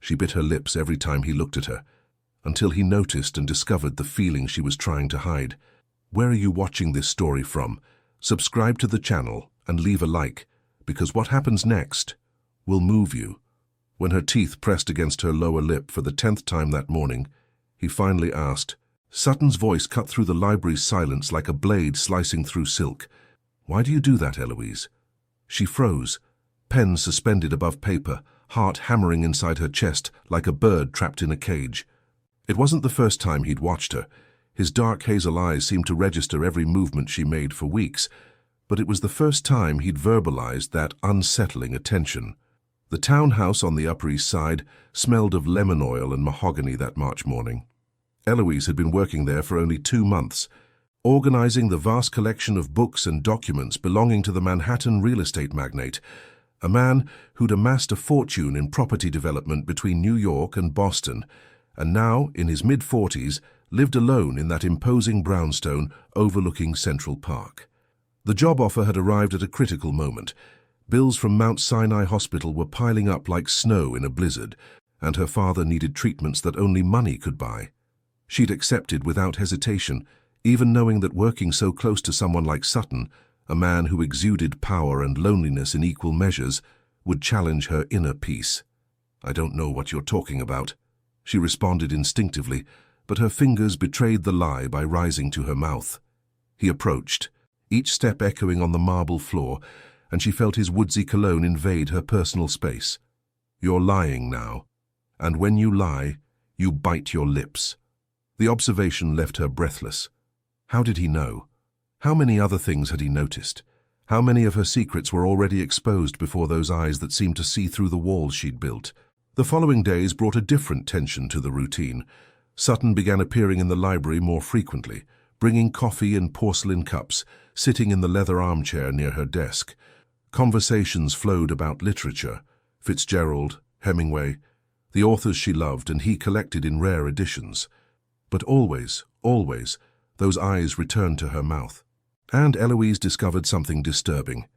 She bit her lips every time he looked at her, until he noticed and discovered the feeling she was trying to hide. Where are you watching this story from? Subscribe to the channel and leave a like, because what happens next will move you. When her teeth pressed against her lower lip for the 10th time that morning, he finally asked. Sutton's voice cut through the library's silence like a blade slicing through silk. Why do you do that, Eloise? She froze, pen suspended above paper, heart hammering inside her chest like a bird trapped in a cage. It wasn't the first time he'd watched her. His dark hazel eyes seemed to register every movement she made for weeks, but it was the first time he'd verbalized that unsettling attention. The townhouse on the Upper East Side smelled of lemon oil and mahogany that March morning. Eloise had been working there for only 2 months, organizing the vast collection of books and documents belonging to the Manhattan real estate magnate, a man who'd amassed a fortune in property development between New York and Boston, and now, in his mid-40s, lived alone in that imposing brownstone overlooking Central Park. The job offer had arrived at a critical moment. Bills from Mount Sinai Hospital were piling up like snow in a blizzard, and her father needed treatments that only money could buy. She'd accepted without hesitation, even knowing that working so close to someone like Sutton, a man who exuded power and loneliness in equal measures, would challenge her inner peace. "I don't know what you're talking about," she responded instinctively, but her fingers betrayed the lie by rising to her mouth. He approached, each step echoing on the marble floor, and she felt his woodsy cologne invade her personal space. "You're lying now, and when you lie, you bite your lips." The observation left her breathless. How did he know? How many other things had he noticed? How many of her secrets were already exposed before those eyes that seemed to see through the walls she'd built? The following days brought a different tension to the routine. Sutton began appearing in the library more frequently, bringing coffee in porcelain cups, sitting in the leather armchair near her desk. Conversations flowed about literature, Fitzgerald, Hemingway, the authors she loved and he collected in rare editions. But always, those eyes returned to her mouth. And Eloise discovered something disturbing.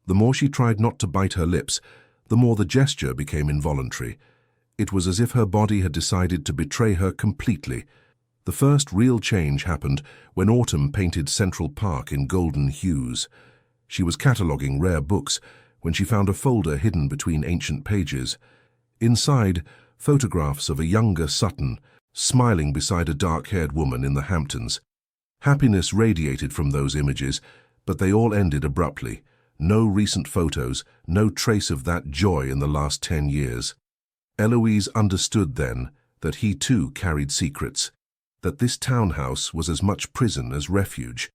The more she tried not to bite her lips, the more the gesture became involuntary. It was as if her body had decided to betray her completely. The first real change happened when autumn painted Central Park in golden hues. She was cataloguing rare books when she found a folder hidden between ancient pages. Inside, photographs of a younger Sutton, smiling beside a dark-haired woman in the Hamptons. Happiness radiated from those images, but they all ended abruptly. No recent photos, no trace of that joy in the last 10 years. Eloise understood then that he too carried secrets, that this townhouse was as much prison as refuge.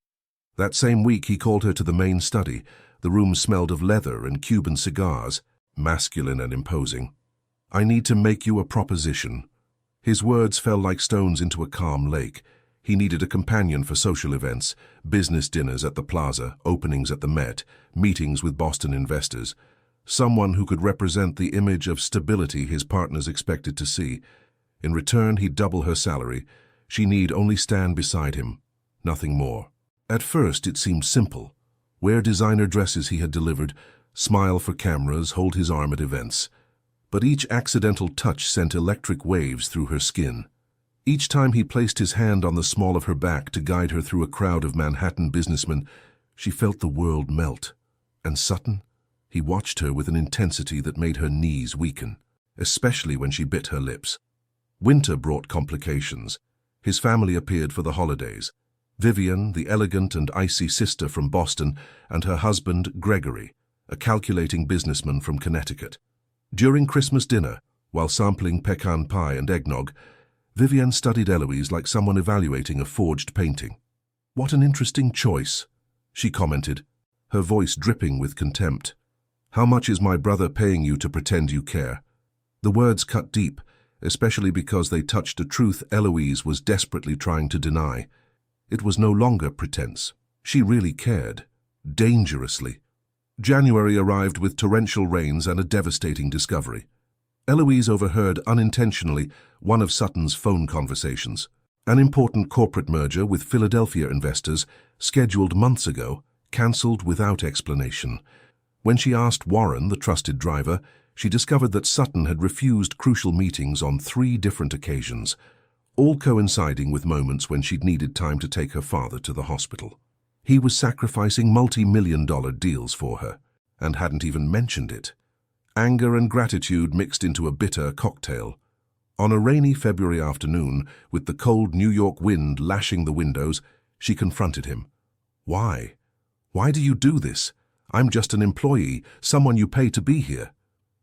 That same week he called her to the main study. The room smelled of leather and Cuban cigars, masculine and imposing. "I need to make you a proposition." His words fell like stones into a calm lake. He needed a companion for social events, business dinners at the Plaza, openings at the Met, meetings with Boston investors. Someone who could represent the image of stability his partners expected to see. In return, he'd double her salary. She need only stand beside him, nothing more. At first, it seemed simple. Wear designer dresses he had delivered, smile for cameras, hold his arm at events. But each accidental touch sent electric waves through her skin. Each time he placed his hand on the small of her back to guide her through a crowd of Manhattan businessmen, she felt the world melt. And Sutton? He watched her with an intensity that made her knees weaken, especially when she bit her lips. Winter brought complications. His family appeared for the holidays. Vivian, the elegant and icy sister from Boston, and her husband, Gregory, a calculating businessman from Connecticut. During Christmas dinner, while sampling pecan pie and eggnog, Vivian studied Eloise like someone evaluating a forged painting. "What an interesting choice," she commented, her voice dripping with contempt. "How much is my brother paying you to pretend you care?" The words cut deep, especially because they touched a truth Eloise was desperately trying to deny. It was no longer pretense. She really cared. Dangerously. January arrived with torrential rains and a devastating discovery. Eloise overheard unintentionally one of Sutton's phone conversations. An important corporate merger with Philadelphia investors, scheduled months ago, cancelled without explanation. When she asked Warren, the trusted driver, She discovered that Sutton had refused crucial meetings on 3 different occasions, all coinciding with moments when she'd needed time to take her father to the hospital. He was sacrificing multi-million-dollar deals for her, and hadn't even mentioned it. Anger and gratitude mixed into a bitter cocktail. On a rainy February afternoon, with the cold New York wind lashing the windows, she confronted him. Why? Why do you do this? I'm just an employee, someone you pay to be here.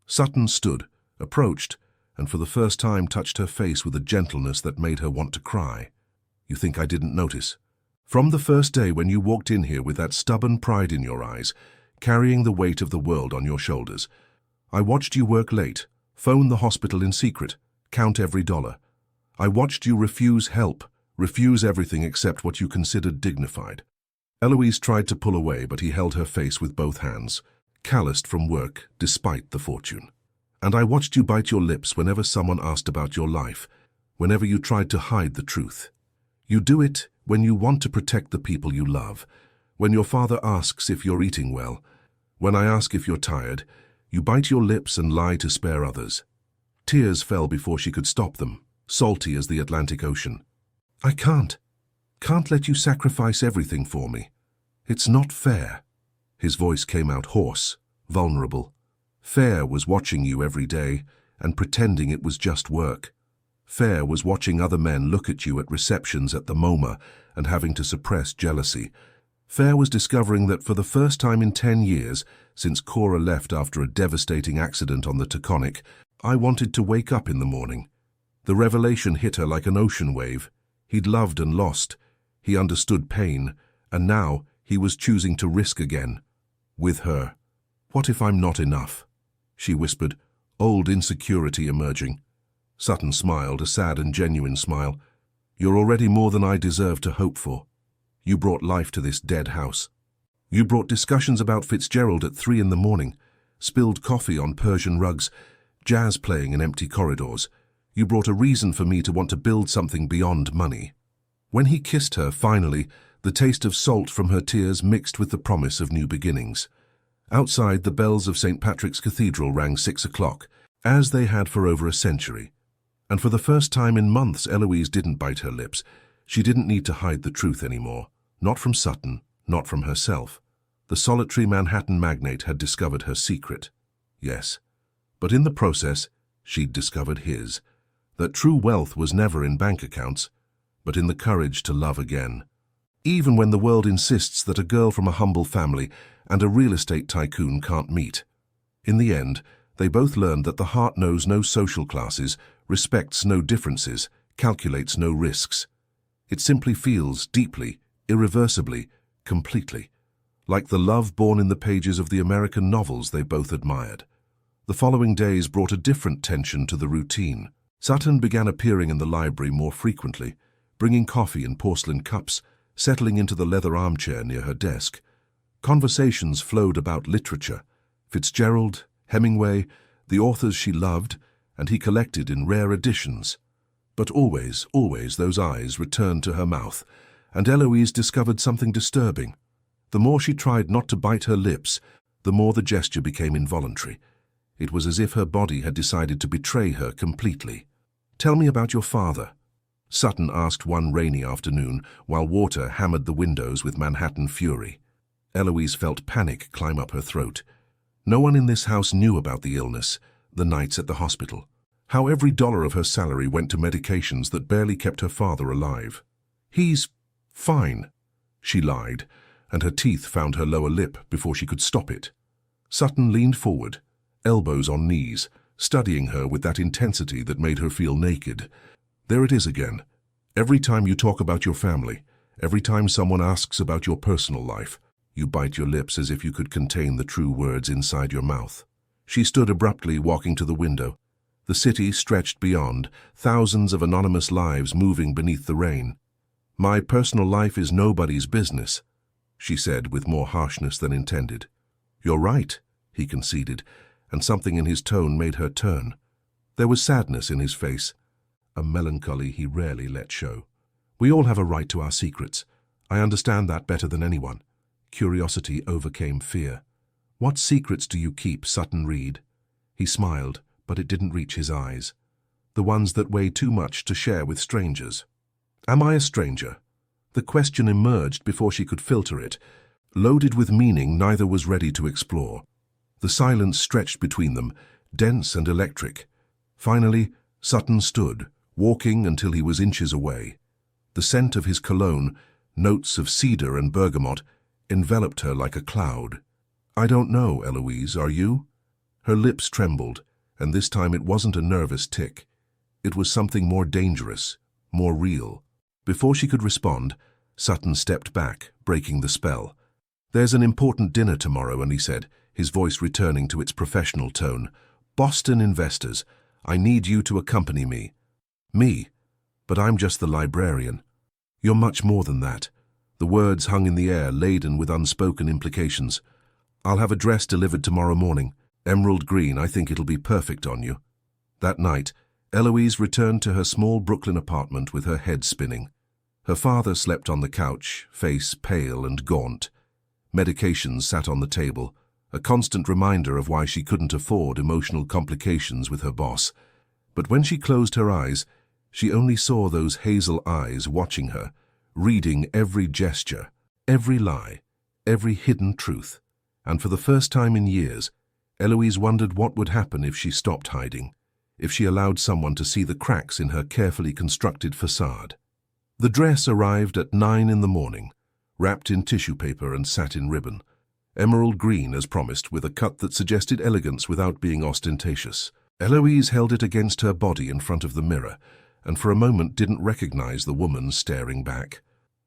Sutton stood, approached, and for the first time touched her face with a gentleness that made her want to cry. You think I didn't notice? From the first day when you walked in here with that stubborn pride in your eyes, carrying the weight of the world on your shoulders, I watched you work late, phone the hospital in secret, count every dollar. I watched you refuse help, refuse everything except what you considered dignified. Eloise tried to pull away, but he held her face with both hands, calloused from work despite the fortune. And I watched you bite your lips whenever someone asked about your life, whenever you tried to hide the truth. You do it when you want to protect the people you love, when your father asks if you're eating well, when I ask if you're tired, you bite your lips and lie to spare others. Tears fell before she could stop them, salty as the Atlantic Ocean. I can't let you sacrifice everything for me. It's not fair. His voice came out hoarse, vulnerable. Fair was watching you every day and pretending it was just work. Fair was watching other men look at you at receptions at the MoMA and having to suppress jealousy. Fair was discovering that for the first time in 10 years, since Cora left after a devastating accident on the Taconic, I wanted to wake up in the morning. The revelation hit her like an ocean wave. He'd loved and lost. He understood pain, and now he was choosing to risk again. With her. What if I'm not enough? She whispered, old insecurity emerging. Sutton smiled, a sad and genuine smile. You're already more than I deserve to hope for. You brought life to this dead house. You brought discussions about Fitzgerald at 3 in the morning, spilled coffee on Persian rugs, jazz playing in empty corridors. You brought a reason for me to want to build something beyond money. When he kissed her, finally, the taste of salt from her tears mixed with the promise of new beginnings. Outside, the bells of St. Patrick's Cathedral rang 6 o'clock, as they had for over a century. And for the first time in months, Eloise didn't bite her lips. She didn't need to hide the truth anymore. Not from Sutton, not from herself. The solitary Manhattan magnate had discovered her secret. Yes, but in the process, she'd discovered his. That true wealth was never in bank accounts, but in the courage to love again. Even when the world insists that a girl from a humble family and a real estate tycoon can't meet. In the end, they both learned that the heart knows no social classes, respects no differences, calculates no risks. It simply feels deeply, irreversibly, completely, like the love born in the pages of the American novels they both admired. The following days brought a different tension to the routine. Sutton began appearing in the library more frequently, bringing coffee in porcelain cups, settling into the leather armchair near her desk. Conversations flowed about literature, Fitzgerald, Hemingway, the authors she loved, and he collected in rare editions. But always, always those eyes returned to her mouth, and Eloise discovered something disturbing. The more she tried not to bite her lips, the more the gesture became involuntary. It was as if her body had decided to betray her completely. Tell me about your father, Sutton asked one rainy afternoon while water hammered the windows with Manhattan fury. Eloise felt panic climb up her throat. No one in this house knew about the illness, the nights at the hospital, how every dollar of her salary went to medications that barely kept her father alive. He's fine, she lied, and her teeth found her lower lip before she could stop it. Sutton leaned forward, elbows on knees, studying her with that intensity that made her feel naked. There it is again. Every time you talk about your family, every time someone asks about your personal life, you bite your lips as if you could contain the true words inside your mouth. She stood abruptly, walking to the window. The city stretched beyond, thousands of anonymous lives moving beneath the rain. My personal life is nobody's business, she said with more harshness than intended. You're right, he conceded, and something in his tone made her turn. There was sadness in his face, a melancholy he rarely let show. We all have a right to our secrets. I understand that better than anyone. Curiosity overcame fear. What secrets do you keep, Sutton Reed? He smiled, but it didn't reach his eyes. The ones that weigh too much to share with strangers. Am I a stranger? The question emerged before she could filter it, loaded with meaning neither was ready to explore. The silence stretched between them, dense and electric. Finally, Sutton stood, walking until he was inches away. The scent of his cologne, notes of cedar and bergamot, enveloped her like a cloud. I don't know, Eloise, are you? Her lips trembled, and this time it wasn't a nervous tic. It was something more dangerous, more real. Before she could respond, Sutton stepped back, breaking the spell. There's an important dinner tomorrow, and he said, his voice returning to its professional tone. Boston investors, I need you to accompany me. Me? But I'm just the librarian. You're much more than that. The words hung in the air, laden with unspoken implications. I'll have a dress delivered tomorrow morning. Emerald green, I think it'll be perfect on you. That night, Eloise returned to her small Brooklyn apartment with her head spinning. Her father slept on the couch, face pale and gaunt. Medications sat on the table, a constant reminder of why she couldn't afford emotional complications with her boss. But when she closed her eyes, she only saw those hazel eyes watching her, reading every gesture, every lie, every hidden truth. And for the first time in years, Eloise wondered what would happen if she stopped hiding, if she allowed someone to see the cracks in her carefully constructed facade. The dress arrived at 9 in the morning, wrapped in tissue paper and satin ribbon. Emerald green, as promised, with a cut that suggested elegance without being ostentatious. Eloise held it against her body in front of the mirror, and for a moment didn't recognize the woman staring back.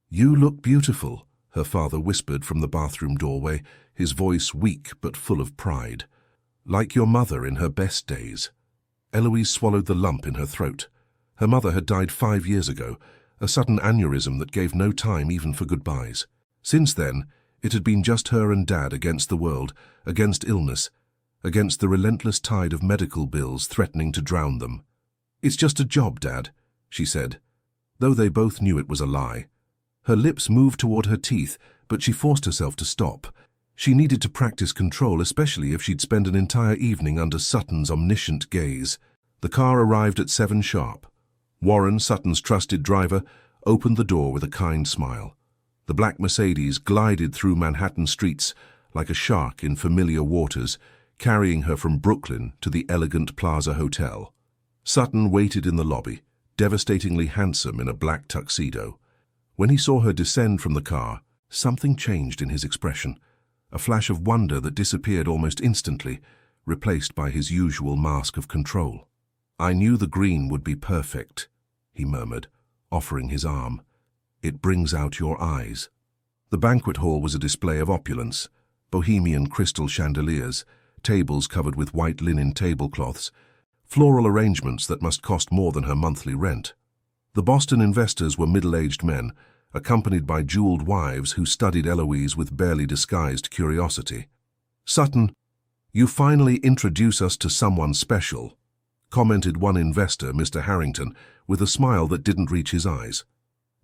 You look beautiful, her father whispered from the bathroom doorway, his voice weak but full of pride. Like your mother in her best days. Eloise swallowed the lump in her throat. Her mother had died 5 years ago, a sudden aneurysm that gave no time even for goodbyes. Since then, it had been just her and Dad against the world, against illness, against the relentless tide of medical bills threatening to drown them. It's just a job, Dad, she said, though they both knew it was a lie. Her lips moved toward her teeth, but she forced herself to stop. She needed to practice control, especially if she'd spend an entire evening under Sutton's omniscient gaze. The car arrived at 7 sharp. Warren, Sutton's trusted driver, opened the door with a kind smile. The black Mercedes glided through Manhattan streets like a shark in familiar waters, carrying her from Brooklyn to the elegant Plaza Hotel. Sutton waited in the lobby, devastatingly handsome in a black tuxedo. When he saw her descend from the car, something changed in his expression, a flash of wonder that disappeared almost instantly, replaced by his usual mask of control. I knew the green would be perfect, he murmured, offering his arm. It brings out your eyes. The banquet hall was a display of opulence, bohemian crystal chandeliers, tables covered with white linen tablecloths, floral arrangements that must cost more than her monthly rent. The Boston investors were middle-aged men, accompanied by jeweled wives who studied Eloise with barely disguised curiosity. Sutton, you finally introduce us to someone special, commented one investor, Mr. Harrington, with a smile that didn't reach his eyes.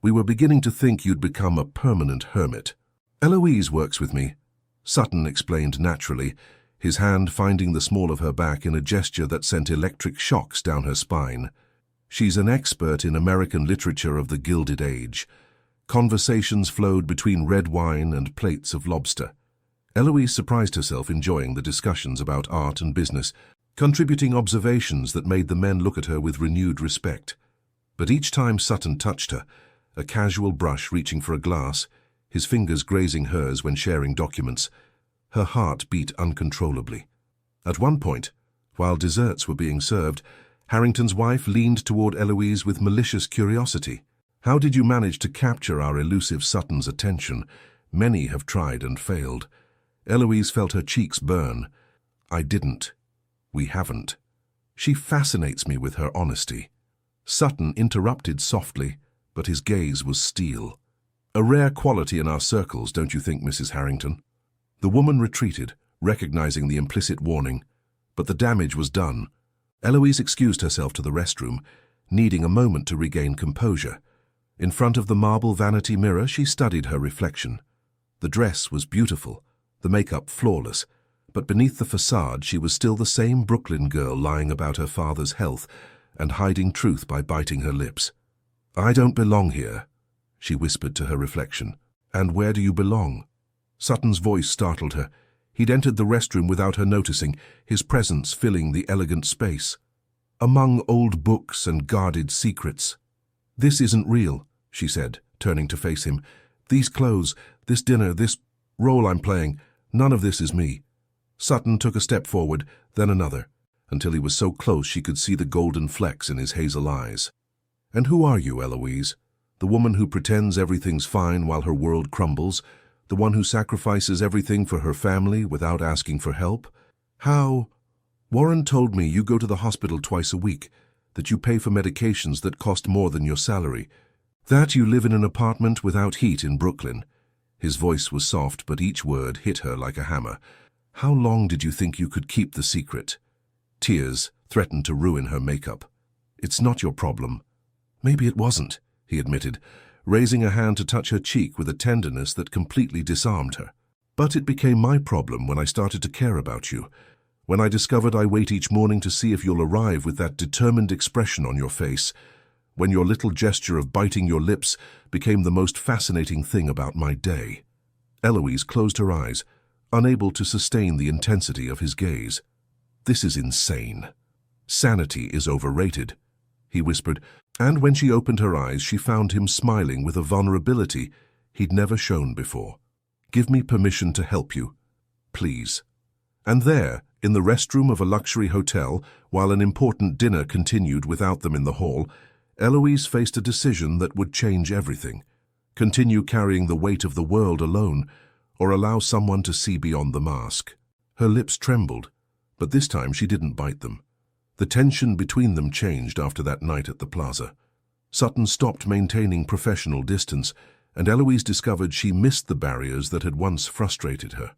We were beginning to think you'd become a permanent hermit. Eloise works with me, Sutton explained naturally, his hand finding the small of her back in a gesture that sent electric shocks down her spine. She's an expert in American literature of the Gilded Age. Conversations flowed between red wine and plates of lobster. Eloise surprised herself enjoying the discussions about art and business, contributing observations that made the men look at her with renewed respect. But each time Sutton touched her, a casual brush reaching for a glass, his fingers grazing hers when sharing documents, her heart beat uncontrollably. At one point, while desserts were being served, Harrington's wife leaned toward Eloise with malicious curiosity. How did you manage to capture our elusive Sutton's attention? Many have tried and failed. Eloise felt her cheeks burn. I didn't. We haven't. She fascinates me with her honesty. Sutton interrupted softly, but his gaze was steel. A rare quality in our circles, don't you think, Mrs. Harrington? The woman retreated, recognizing the implicit warning, but the damage was done. Eloise excused herself to the restroom, needing a moment to regain composure. In front of the marble vanity mirror, she studied her reflection. The dress was beautiful, the makeup flawless, But beneath the facade, she was still the same Brooklyn girl lying about her father's health and hiding truth by biting her lips. "I don't belong here," she whispered to her reflection. "And where do you belong?" Sutton's voice startled her. He'd entered the restroom without her noticing, his presence filling the elegant space. "Among old books and guarded secrets." "This isn't real," she said, turning to face him. "These clothes, this dinner, this role I'm playing, none of this is me." Sutton took a step forward, then another, until he was so close she could see the golden flecks in his hazel eyes. "And who are you, Eloise? The woman who pretends everything's fine while her world crumbles? The one who sacrifices everything for her family without asking for help? How? Warren told me you go to the hospital twice a week, that you pay for medications that cost more than your salary, that you live in an apartment without heat in Brooklyn." His voice was soft, but each word hit her like a hammer. "How long did you think you could keep the secret?" Tears threatened to ruin her makeup. "It's not your problem." "Maybe it wasn't," he admitted, raising a hand to touch her cheek with a tenderness that completely disarmed her. "But it became my problem when I started to care about you. When I discovered I wait each morning to see if you'll arrive with that determined expression on your face. When your little gesture of biting your lips became the most fascinating thing about my day." Eloise closed her eyes, unable to sustain the intensity of his gaze. "This is insane. Sanity is overrated," he whispered, and when she opened her eyes, she found him smiling with a vulnerability he'd never shown before. "Give me permission to help you, please." And there, in the restroom of a luxury hotel, while an important dinner continued without them in the hall, Eloise faced a decision that would change everything. Continue carrying the weight of the world alone, or allow someone to see beyond the mask. Her lips trembled, but this time she didn't bite them. The tension between them changed after that night at the plaza. Sutton stopped maintaining professional distance, and Eloise discovered she missed the barriers that had once frustrated her.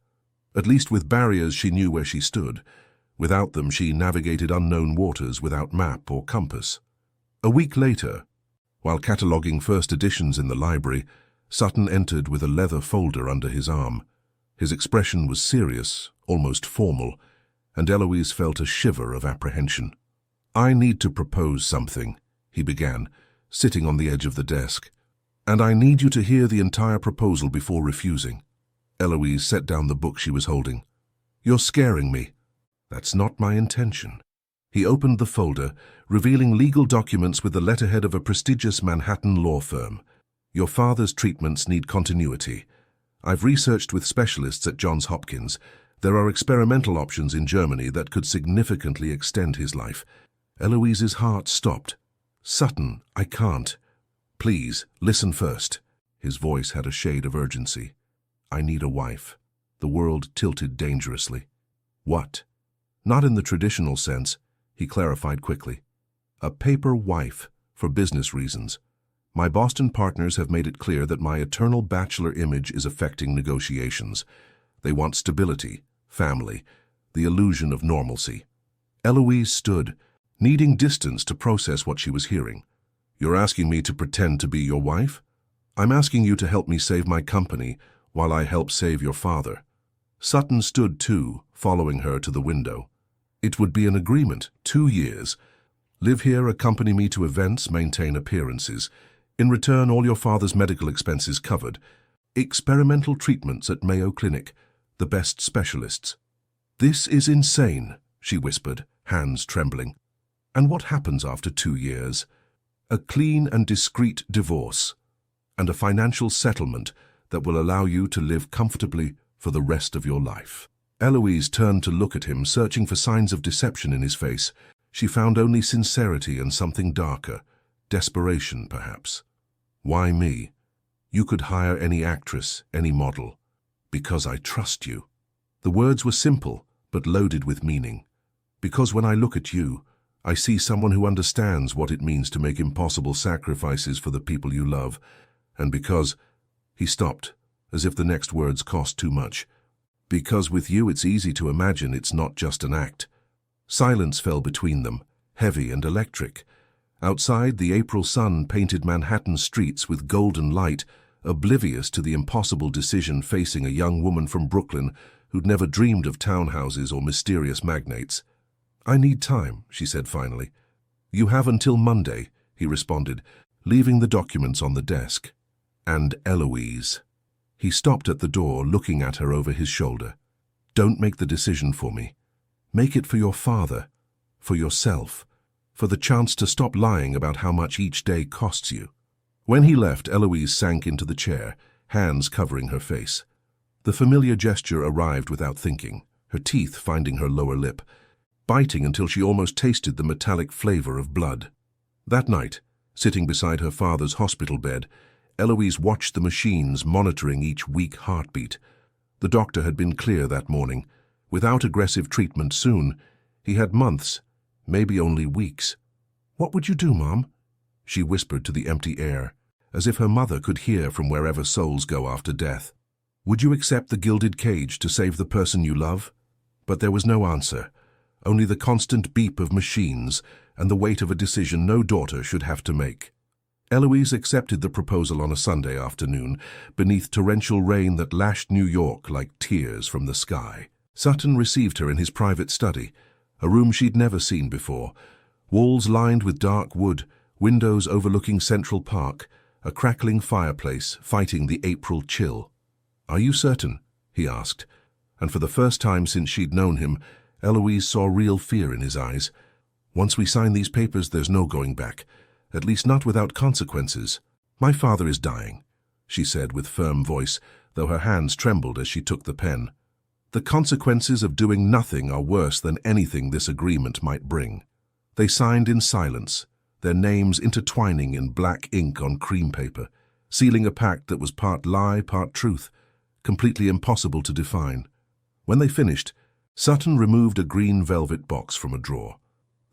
At least with barriers she knew where she stood. Without them she navigated unknown waters without map or compass. A week later, while cataloguing first editions in the library, Sutton entered with a leather folder under his arm. His expression was serious, almost formal, and Eloise felt a shiver of apprehension. "I need to propose something," he began, sitting on the edge of the desk. "And I need you to hear the entire proposal before refusing." Eloise set down the book she was holding. "You're scaring me." "That's not my intention." He opened the folder, revealing legal documents with the letterhead of a prestigious Manhattan law firm. "Your father's treatments need continuity. I've researched with specialists at Johns Hopkins. There are experimental options in Germany that could significantly extend his life." Eloise's heart stopped. "Sutton, I can't. Please, listen first." His voice had a shade of urgency. "I need a wife." The world tilted dangerously. "What?" "Not in the traditional sense," he clarified quickly. "A paper wife, for business reasons. My Boston partners have made it clear that my eternal bachelor image is affecting negotiations. They want stability, family, the illusion of normalcy." Eloise stood, needing distance to process what she was hearing. "You're asking me to pretend to be your wife?" "I'm asking you to help me save my company while I help save your father." Sutton stood too, following her to the window. "It would be an agreement, 2 years. Live here, accompany me to events, maintain appearances. In return, all your father's medical expenses covered. Experimental treatments at Mayo Clinic, the best specialists." "This is insane," she whispered, hands trembling. "And what happens after 2 years?" "A clean and discreet divorce, and a financial settlement that will allow you to live comfortably for the rest of your life." Eloise turned to look at him, searching for signs of deception in his face. She found only sincerity and something darker, desperation perhaps. "Why me? You could hire any actress, any model. Because I trust you." The words were simple, but loaded with meaning. "Because when I look at you, I see someone who understands what it means to make impossible sacrifices for the people you love. And because—" He stopped, as if the next words cost too much. "Because with you it's easy to imagine it's not just an act." Silence fell between them, heavy and electric. Outside, the April sun painted Manhattan streets with golden light, oblivious to the impossible decision facing a young woman from Brooklyn who'd never dreamed of townhouses or mysterious magnates. "I need time," she said finally. "You have until Monday," he responded, leaving the documents on the desk. "And Eloise." He stopped at the door, looking at her over his shoulder. "Don't make the decision for me. Make it for your father, for yourself, for the chance to stop lying about how much each day costs you." When he left, Eloise sank into the chair, hands covering her face. The familiar gesture arrived without thinking, her teeth finding her lower lip, biting until she almost tasted the metallic flavor of blood. That night, sitting beside her father's hospital bed, Eloise watched the machines monitoring each weak heartbeat. The doctor had been clear that morning. Without aggressive treatment soon, he had months, maybe only weeks. "What would you do, Mom?" she whispered to the empty air, as if her mother could hear from wherever souls go after death. "Would you accept the gilded cage to save the person you love?" But there was no answer, only the constant beep of machines and the weight of a decision no daughter should have to make. Eloise accepted the proposal on a Sunday afternoon, beneath torrential rain that lashed New York like tears from the sky. Sutton received her in his private study, a room she'd never seen before. Walls lined with dark wood, windows overlooking Central Park, a crackling fireplace fighting the April chill. "Are you certain?" he asked, and for the first time since she'd known him, Eloise saw real fear in his eyes. "Once we sign these papers, there's no going back. At least not without consequences. My father is dying," she said with firm voice, though her hands trembled as she took the pen. "The consequences of doing nothing are worse than anything this agreement might bring." They signed in silence, their names intertwining in black ink on cream paper, sealing a pact that was part lie, part truth, completely impossible to define. When they finished, Sutton removed a green velvet box from a drawer.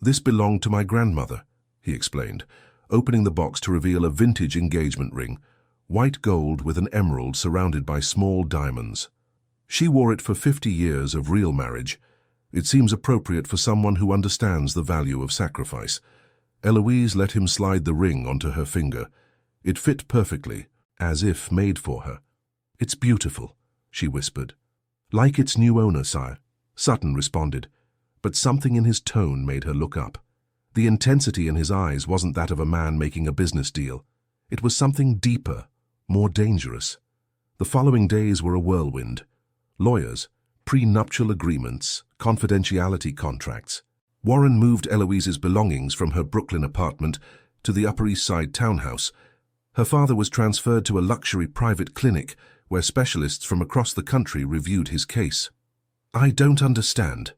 "This belonged to my grandmother," he explained, opening the box to reveal a vintage engagement ring, white gold with an emerald surrounded by small diamonds. "She wore it for 50 years of real marriage. It seems appropriate for someone who understands the value of sacrifice." Eloise let him slide the ring onto her finger. It fit perfectly, as if made for her. "It's beautiful," she whispered. "Like its new owner, sire," Sutton responded, but something in his tone made her look up. The intensity in his eyes wasn't that of a man making a business deal. It was something deeper, more dangerous. The following days were a whirlwind. Lawyers, prenuptial agreements, confidentiality contracts. Warren moved Eloise's belongings from her Brooklyn apartment to the Upper East Side townhouse. Her father was transferred to a luxury private clinic where specialists from across the country reviewed his case. "I don't understand,"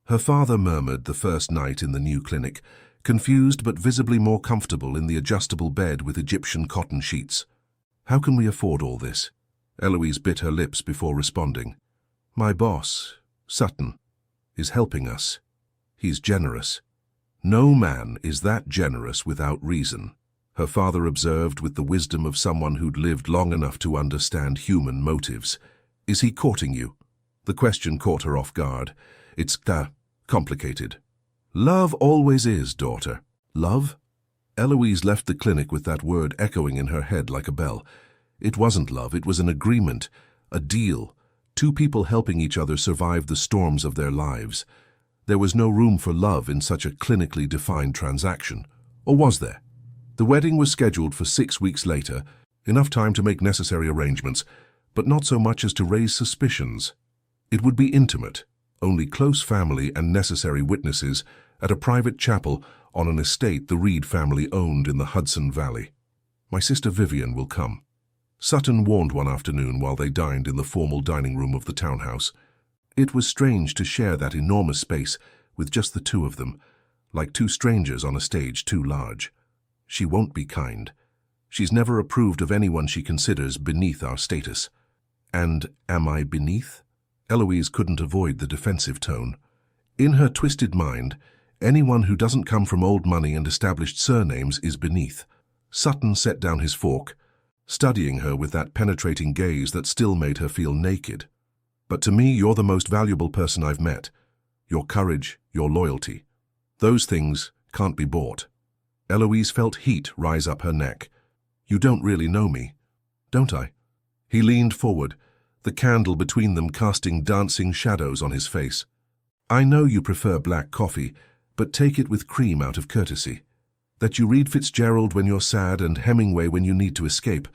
her father murmured the first night in the new clinic, confused but visibly more comfortable in the adjustable bed with Egyptian cotton sheets. "How can we afford all this?" Eloise bit her lips before responding. "My boss, Sutton, is helping us. He's generous." "No man is that generous without reason," her father observed with the wisdom of someone who'd lived long enough to understand human motives. "Is he courting you?" The question caught her off guard. "It's complicated." "Love always is, daughter." "Love?" Eloise left the clinic with that word echoing in her head like a bell. It wasn't love, it was an agreement, a deal, two people helping each other survive the storms of their lives. There was no room for love in such a clinically defined transaction. Or was there? The wedding was scheduled for 6 weeks later, enough time to make necessary arrangements, but not so much as to raise suspicions. It would be intimate, only close family and necessary witnesses, at a private chapel on an estate the Reed family owned in the Hudson Valley. "My sister Vivian will come," Sutton warned one afternoon while they dined in the formal dining room of the townhouse. It was strange to share that enormous space with just the two of them, like two strangers on a stage too large. "She won't be kind. She's never approved of anyone she considers beneath our status." "And am I beneath?" Eloise couldn't avoid the defensive tone. In her twisted mind, anyone who doesn't come from old money and established surnames is beneath. Sutton set down his fork, studying her with that penetrating gaze that still made her feel naked. "But to me, you're the most valuable person I've met. Your courage, your loyalty. Those things can't be bought." Eloise felt heat rise up her neck. "You don't really know me, don't I?" He leaned forward, the candle between them casting dancing shadows on his face. "I know you prefer black coffee, but take it with cream out of courtesy. That you read Fitzgerald when you're sad and Hemingway when you need to escape.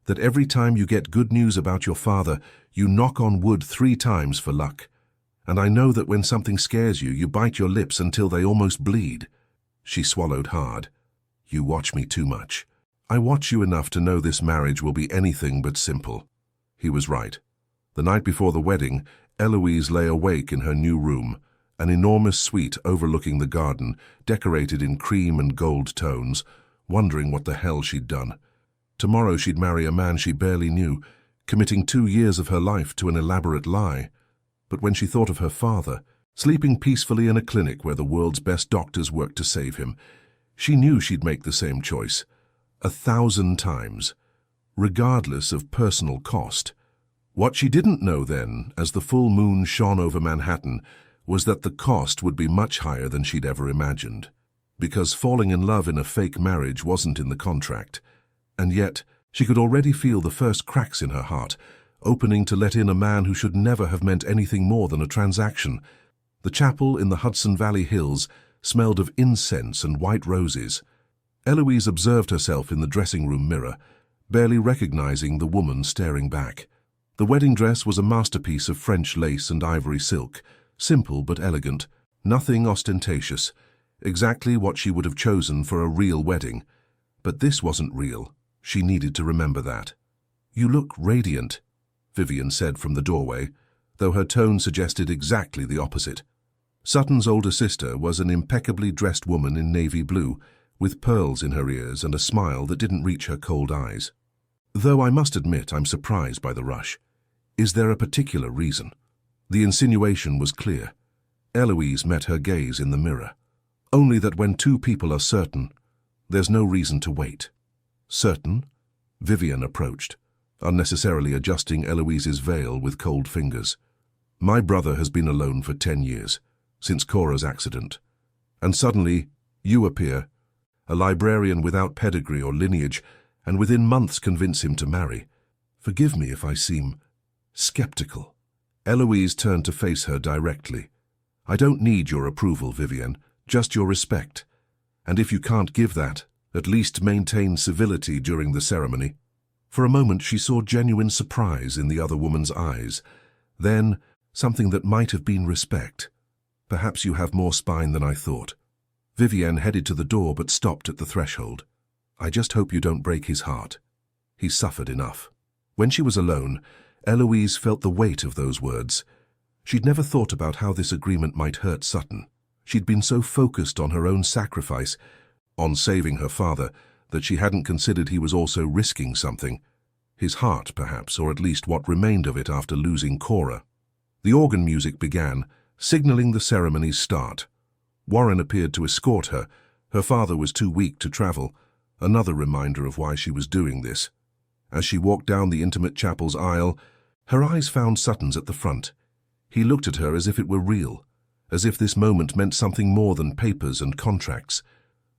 That every time you get good news about your father, you knock on wood 3 times for luck. And I know that when something scares you, you bite your lips until they almost bleed." She swallowed hard. "You watch me too much. I watch you enough to know this marriage will be anything but simple." He was right. The night before the wedding, Eloise lay awake in her new room, an enormous suite overlooking the garden, decorated in cream and gold tones, wondering what the hell she'd done. Tomorrow she'd marry a man she barely knew, committing 2 years of her life to an elaborate lie. But when she thought of her father, sleeping peacefully in a clinic where the world's best doctors worked to save him, she knew she'd make the same choice, 1,000 times, regardless of personal cost. What she didn't know then, as the full moon shone over Manhattan, was that the cost would be much higher than she'd ever imagined. Because falling in love in a fake marriage wasn't in the contract. And yet, she could already feel the first cracks in her heart, opening to let in a man who should never have meant anything more than a transaction. The chapel in the Hudson Valley Hills smelled of incense and white roses. Eloise observed herself in the dressing room mirror, barely recognizing the woman staring back. The wedding dress was a masterpiece of French lace and ivory silk, simple but elegant, nothing ostentatious, exactly what she would have chosen for a real wedding. But this wasn't real. She needed to remember that. "You look radiant," Vivian said from the doorway, though her tone suggested exactly the opposite. Sutton's older sister was an impeccably dressed woman in navy blue, with pearls in her ears and a smile that didn't reach her cold eyes. "Though I must admit I'm surprised by the rush. Is there a particular reason?" The insinuation was clear. Eloise met her gaze in the mirror. "Only that when 2 people are certain, there's no reason to wait." "Certain?" Vivian approached, unnecessarily adjusting Eloise's veil with cold fingers. "My brother has been alone for 10 years, since Cora's accident. And suddenly, you appear, a librarian without pedigree or lineage, and within months convince him to marry. Forgive me if I seem skeptical." Eloise turned to face her directly. "I don't need your approval, Vivian, just your respect. And if you can't give that, at least maintain civility during the ceremony." For a moment she saw genuine surprise in the other woman's eyes. Then, something that might have been respect. "Perhaps you have more spine than I thought." Vivian headed to the door but stopped at the threshold. "I just hope you don't break his heart. He's suffered enough." When she was alone, Eloise felt the weight of those words. She'd never thought about how this agreement might hurt Sutton. She'd been so focused on her own sacrifice, on saving her father, that she hadn't considered he was also risking something. His heart, perhaps, or at least what remained of it after losing Cora. The organ music began, signaling the ceremony's start. Warren appeared to escort her. Her father was too weak to travel, another reminder of why she was doing this. As she walked down the intimate chapel's aisle, her eyes found Sutton's at the front. He looked at her as if it were real, as if this moment meant something more than papers and contracts.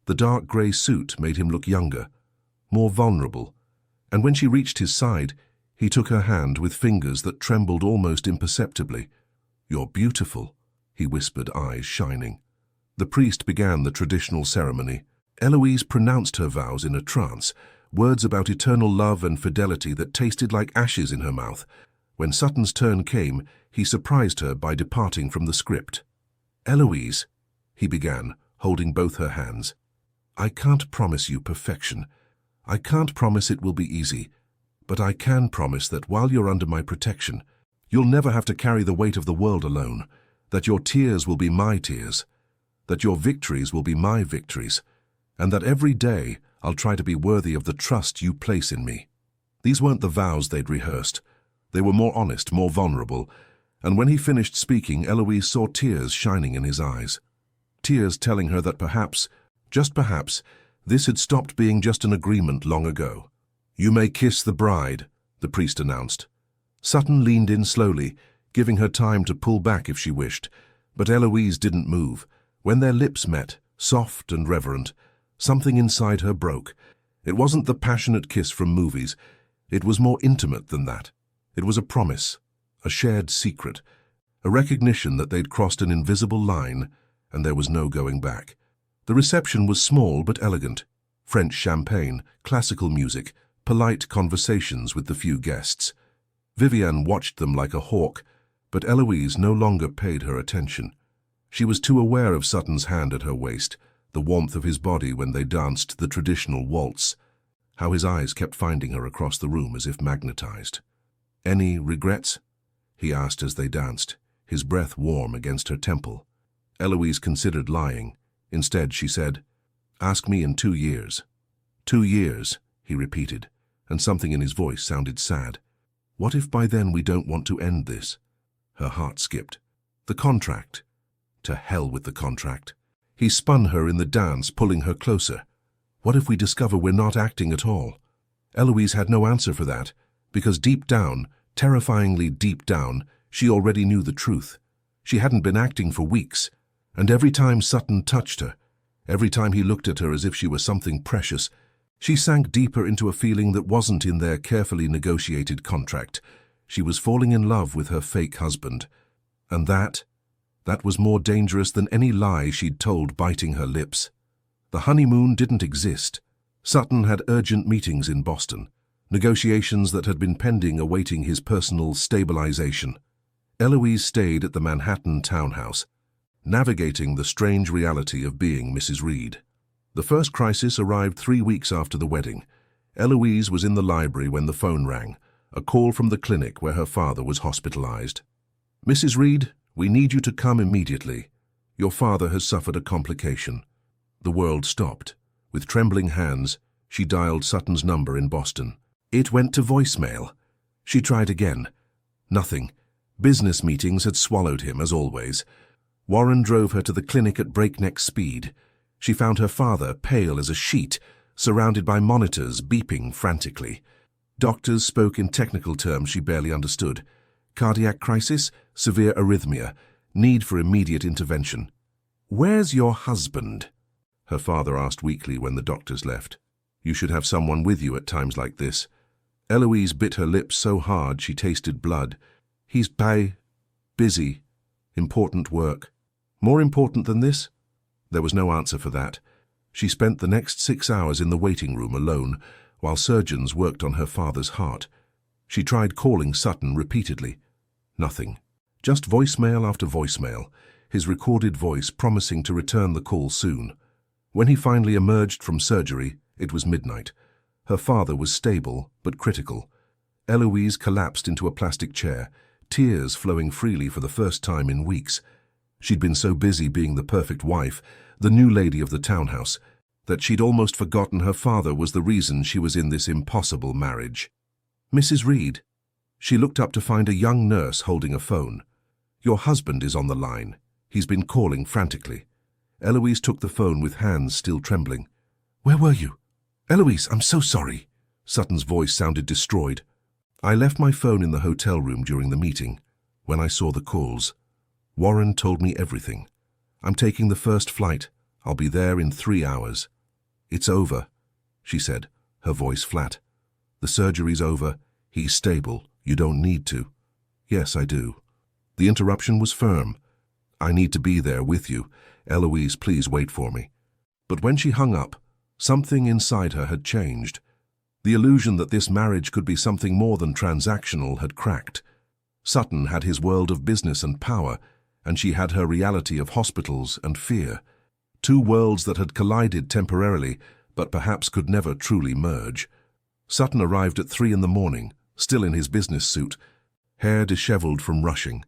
The dark grey suit made him look younger, more vulnerable, and when she reached his side, he took her hand with fingers that trembled almost imperceptibly. "You're beautiful," he whispered, eyes shining. The priest began the traditional ceremony. Eloise pronounced her vows in a trance, words about eternal love and fidelity that tasted like ashes in her mouth. When Sutton's turn came, he surprised her by departing from the script. "Eloise," he began, holding both her hands, "I can't promise you perfection. I can't promise it will be easy. But I can promise that while you're under my protection, you'll never have to carry the weight of the world alone, that your tears will be my tears, that your victories will be my victories, and that every day I'll try to be worthy of the trust you place in me." These weren't the vows they'd rehearsed. They were more honest, more vulnerable, and when he finished speaking, Eloise saw tears shining in his eyes. Tears telling her that perhaps, just perhaps, this had stopped being just an agreement long ago. "You may kiss the bride," the priest announced. Sutton leaned in slowly, giving her time to pull back if she wished, but Eloise didn't move. When their lips met, soft and reverent, something inside her broke. It wasn't the passionate kiss from movies. It was more intimate than that. It was a promise, a shared secret, a recognition that they'd crossed an invisible line and there was no going back. The reception was small but elegant. French champagne, classical music, polite conversations with the few guests. Viviane watched them like a hawk, but Eloise no longer paid her attention. She was too aware of Sutton's hand at her waist, the warmth of his body when they danced the traditional waltz, how his eyes kept finding her across the room as if magnetized. "Any regrets?" he asked as they danced, his breath warm against her temple. Eloise considered lying. Instead, she said, "Ask me in 2 years." 2 years, he repeated, and something in his voice sounded sad. What if by then we don't want to end this? Her heart skipped. The contract. To hell with the contract. He spun her in the dance, pulling her closer. What if we discover we're not acting at all? Eloise had no answer for that, because deep down, terrifyingly deep down, she already knew the truth. She hadn't been acting for weeks, and every time Sutton touched her, every time he looked at her as if she were something precious, she sank deeper into a feeling that wasn't in their carefully negotiated contract. She was falling in love with her fake husband. And that was more dangerous than any lie she'd told, biting her lips. The honeymoon didn't exist. Sutton had urgent meetings in Boston, negotiations that had been pending awaiting his personal stabilization. Eloise stayed at the Manhattan townhouse, navigating the strange reality of being Mrs. Reed. The first crisis arrived 3 weeks after the wedding. Eloise was in the library when the phone rang, a call from the clinic where her father was hospitalized. "Mrs. Reed, we need you to come immediately. Your father has suffered a complication." The world stopped. With trembling hands, she dialed Sutton's number in Boston. It went to voicemail. She tried again. Nothing. Business meetings had swallowed him, as always. Warren drove her to the clinic at breakneck speed. She found her father, pale as a sheet, surrounded by monitors beeping frantically. Doctors spoke in technical terms she barely understood. Cardiac crisis, severe arrhythmia, need for immediate intervention. "Where's your husband?" her father asked weakly when the doctors left. "You should have someone with you at times like this." Eloise bit her lips so hard she tasted blood. "He's busy. Important work." More important than this? There was no answer for that. She spent the next 6 hours in the waiting room alone, while surgeons worked on her father's heart. She tried calling Sutton repeatedly. Nothing. Just voicemail after voicemail, his recorded voice promising to return the call soon. When he finally emerged from surgery, it was midnight. Her father was stable, but critical. Eloise collapsed into a plastic chair, tears flowing freely for the first time in weeks. She'd been so busy being the perfect wife, the new lady of the townhouse, that she'd almost forgotten her father was the reason she was in this impossible marriage. "Mrs. Reed." She looked up to find a young nurse holding a phone. "Your husband is on the line. He's been calling frantically." Eloise took the phone with hands still trembling. "Where were you?" "Eloise, I'm so sorry." Sutton's voice sounded destroyed. "I left my phone in the hotel room during the meeting, when I saw the calls. Warren told me everything. I'm taking the first flight. I'll be there in 3 hours." "It's over," she said, her voice flat. "The surgery's over. He's stable. You don't need to." "Yes, I do." The interruption was firm. "I need to be there with you. Eloise, please wait for me." But when she hung up, something inside her had changed. The illusion that this marriage could be something more than transactional had cracked. Sutton had his world of business and power, and she had her reality of hospitals and fear. Two worlds that had collided temporarily, but perhaps could never truly merge. Sutton arrived at 3 in the morning, still in his business suit, hair disheveled from rushing.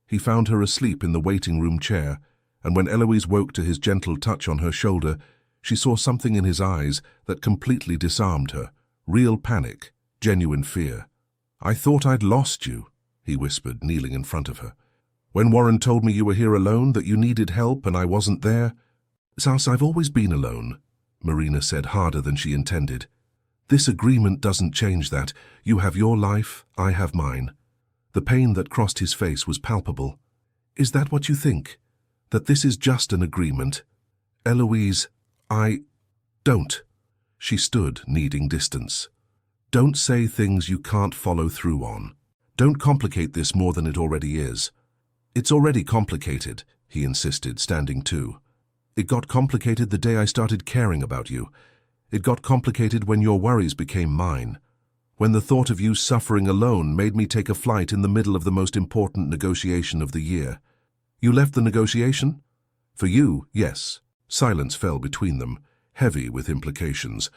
He found her asleep in the waiting room chair, and when Eloise woke to his gentle touch on her shoulder, she saw something in his eyes that completely disarmed her. Real panic, genuine fear. "I thought I'd lost you," he whispered, kneeling in front of her. "When Warren told me you were here alone, that you needed help and I wasn't there." "Sas, I've always been alone," Marina said harder than she intended. "This agreement doesn't change that. You have your life, I have mine." The pain that crossed his face was palpable. "Is that what you think? That this is just an agreement?" "Eloise, don't." She stood, needing distance. "Don't say things you can't follow through on. Don't complicate this more than it already is. It's already complicated, he insisted, standing too. It got complicated the day I started caring about you. It got complicated when your worries became mine. When the thought of you suffering alone made me take a flight in the middle of the most important negotiation of the year. You left the negotiation? For you, yes. Silence fell between them, heavy with implications.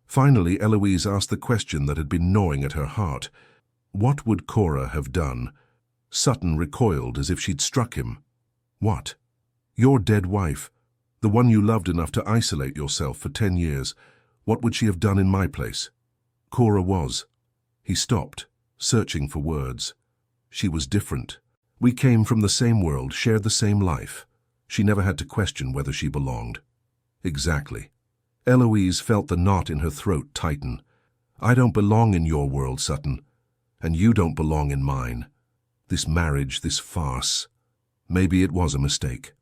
Finally, Eloise asked the question that had been gnawing at her heart. What would Cora have done? Sutton recoiled as if she'd struck him. What? Your dead wife, the one you loved enough to isolate yourself for 10 years. What would she have done in my place? Cora was. He stopped, searching for words. She was different. We came from the same world, shared the same life. She never had to question whether she belonged. Exactly. Eloise felt the knot in her throat tighten. I don't belong in your world, Sutton, and you don't belong in mine. This marriage, this farce. Maybe it was a mistake.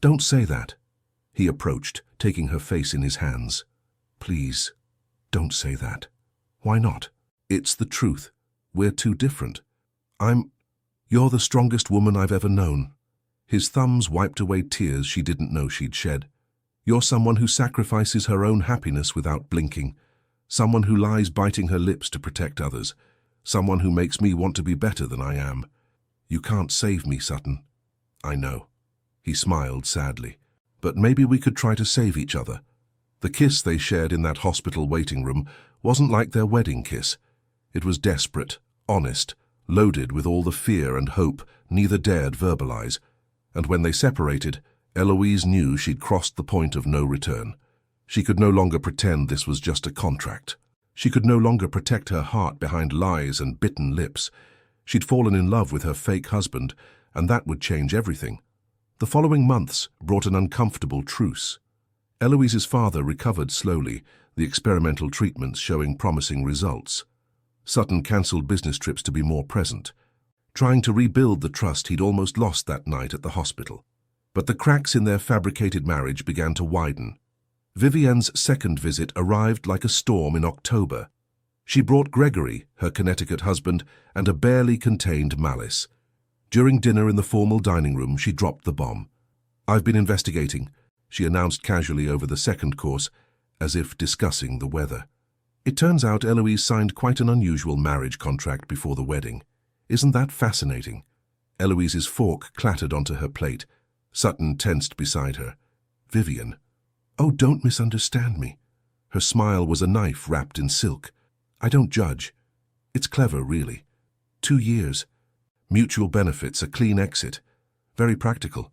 Don't say that. He approached, taking her face in his hands. Please, don't say that. Why not? It's the truth. We're too different. You're the strongest woman I've ever known. His thumbs wiped away tears she didn't know she'd shed. You're someone who sacrifices her own happiness without blinking. Someone who lies biting her lips to protect others. Someone who makes me want to be better than I am. You can't save me, Sutton. I know. He smiled sadly. But maybe we could try to save each other. The kiss they shared in that hospital waiting room wasn't like their wedding kiss. It was desperate, honest, loaded with all the fear and hope neither dared verbalize. And when they separated, Eloise knew she'd crossed the point of no return. She could no longer pretend this was just a contract. She could no longer protect her heart behind lies and bitten lips. She'd fallen in love with her fake husband, and that would change everything. The following months brought an uncomfortable truce. Eloise's father recovered slowly, the experimental treatments showing promising results. Sutton cancelled business trips to be more present, trying to rebuild the trust he'd almost lost that night at the hospital. But the cracks in their fabricated marriage began to widen. Vivian's second visit arrived like a storm in October. She brought Gregory, her Connecticut husband, and a barely contained malice. During dinner in the formal dining room, she dropped the bomb. I've been investigating, she announced casually over the second course, as if discussing the weather. It turns out Eloise signed quite an unusual marriage contract before the wedding. Isn't that fascinating? Eloise's fork clattered onto her plate. Sutton tensed beside her. Vivian. Oh, don't misunderstand me. Her smile was a knife wrapped in silk. I don't judge. It's clever, really. 2 years. Mutual benefits, a clean exit. Very practical.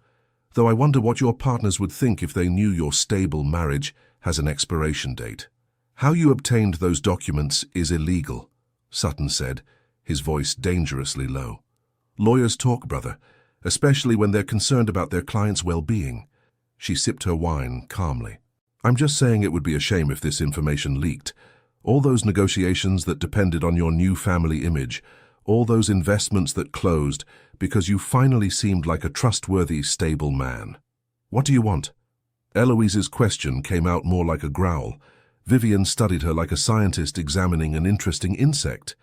Though I wonder what your partners would think if they knew your stable marriage has an expiration date. How you obtained those documents is illegal, Sutton said, his voice dangerously low. Lawyers talk, brother, especially when they're concerned about their client's well-being. She sipped her wine calmly. I'm just saying it would be a shame if this information leaked. All those negotiations that depended on your new family image, all those investments that closed because you finally seemed like a trustworthy, stable man. What do you want? Eloise's question came out more like a growl. Vivian studied her like a scientist examining an interesting insect.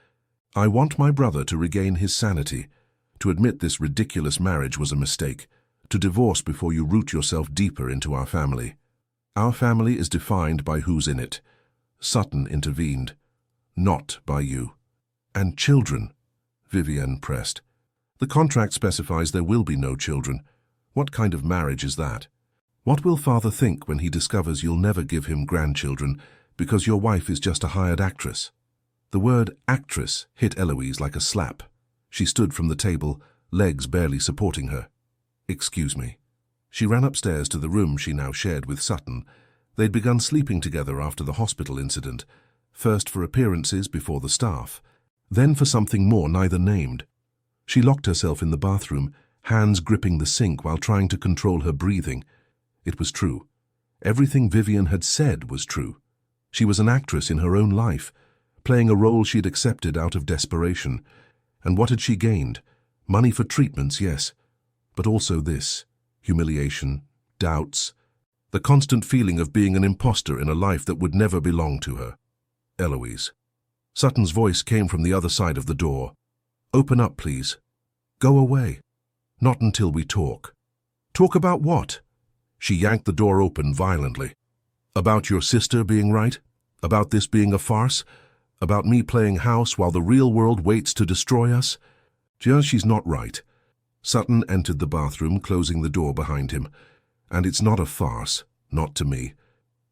I want my brother to regain his sanity, to admit this ridiculous marriage was a mistake, to divorce before you root yourself deeper into our family. Our family is defined by who's in it. Sutton intervened. Not by you. And children, Vivian pressed. The contract specifies there will be no children. What kind of marriage is that? What will father think when he discovers you'll never give him grandchildren because your wife is just a hired actress? The word actress hit Eloise like a slap. She stood from the table, legs barely supporting her. Excuse me. She ran upstairs to the room she now shared with Sutton. They'd begun sleeping together after the hospital incident, first for appearances before the staff, then for something more neither named. She locked herself in the bathroom, hands gripping the sink while trying to control her breathing. It was true. Everything Vivian had said was true. She was an actress in her own life, playing a role she'd accepted out of desperation. And what had she gained? Money for treatments, yes, but also this, humiliation, doubts, the constant feeling of being an imposter in a life that would never belong to her. Eloise. Sutton's voice came from the other side of the door. Open up, please. Go away. Not until we talk. Talk about what? She yanked the door open violently. About your sister being right? About this being a farce? About me playing house while the real world waits to destroy us? Just she's not right. Sutton entered the bathroom, closing the door behind him. And it's not a farce, not to me.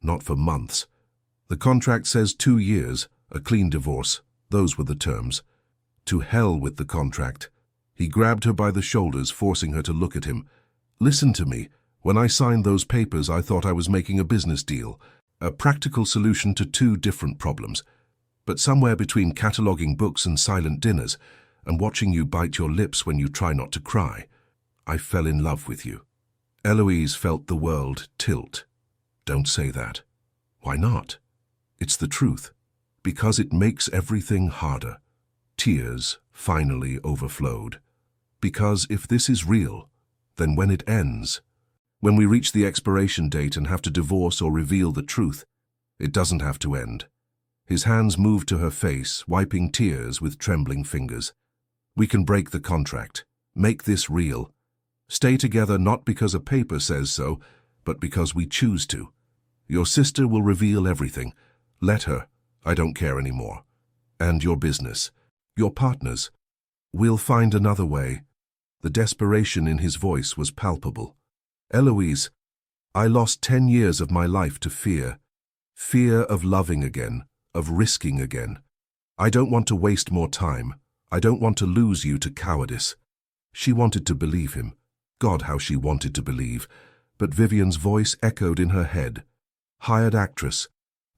Not for months. The contract says 2 years, a clean divorce. Those were the terms. To hell with the contract. He grabbed her by the shoulders, forcing her to look at him. Listen to me. When I signed those papers, I thought I was making a business deal. A practical solution to 2 different problems. But somewhere between cataloguing books and silent dinners, and watching you bite your lips when you try not to cry, I fell in love with you. Eloise felt the world tilt. Don't say that. Why not? It's the truth. Because it makes everything harder. Tears finally overflowed. Because if this is real, then when it ends, when we reach the expiration date and have to divorce or reveal the truth, it doesn't have to end. His hands moved to her face, wiping tears with trembling fingers. We can break the contract. Make this real. Stay together not because a paper says so, but because we choose to. Your sister will reveal everything. Let her. I don't care anymore. And your business. Your partners. We'll find another way. The desperation in his voice was palpable. Eloise, I lost 10 years of my life to fear. Fear of loving again, of risking again. I don't want to waste more time. I don't want to lose you to cowardice. She wanted to believe him. God, how she wanted to believe. But Vivian's voice echoed in her head. Hired actress.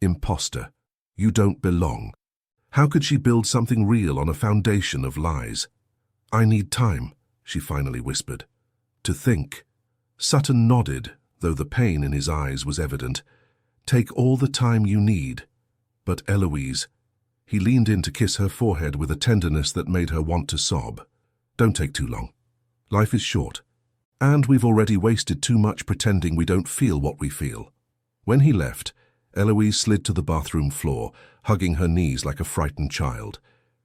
Imposter. You don't belong. How could she build something real on a foundation of lies? I need time, she finally whispered. To think. Sutton nodded, though the pain in his eyes was evident. Take all the time you need. But Eloise. He leaned in to kiss her forehead with a tenderness that made her want to sob. Don't take too long. Life is short. And we've already wasted too much pretending we don't feel what we feel. When he left, Eloise slid to the bathroom floor, hugging her knees like a frightened child.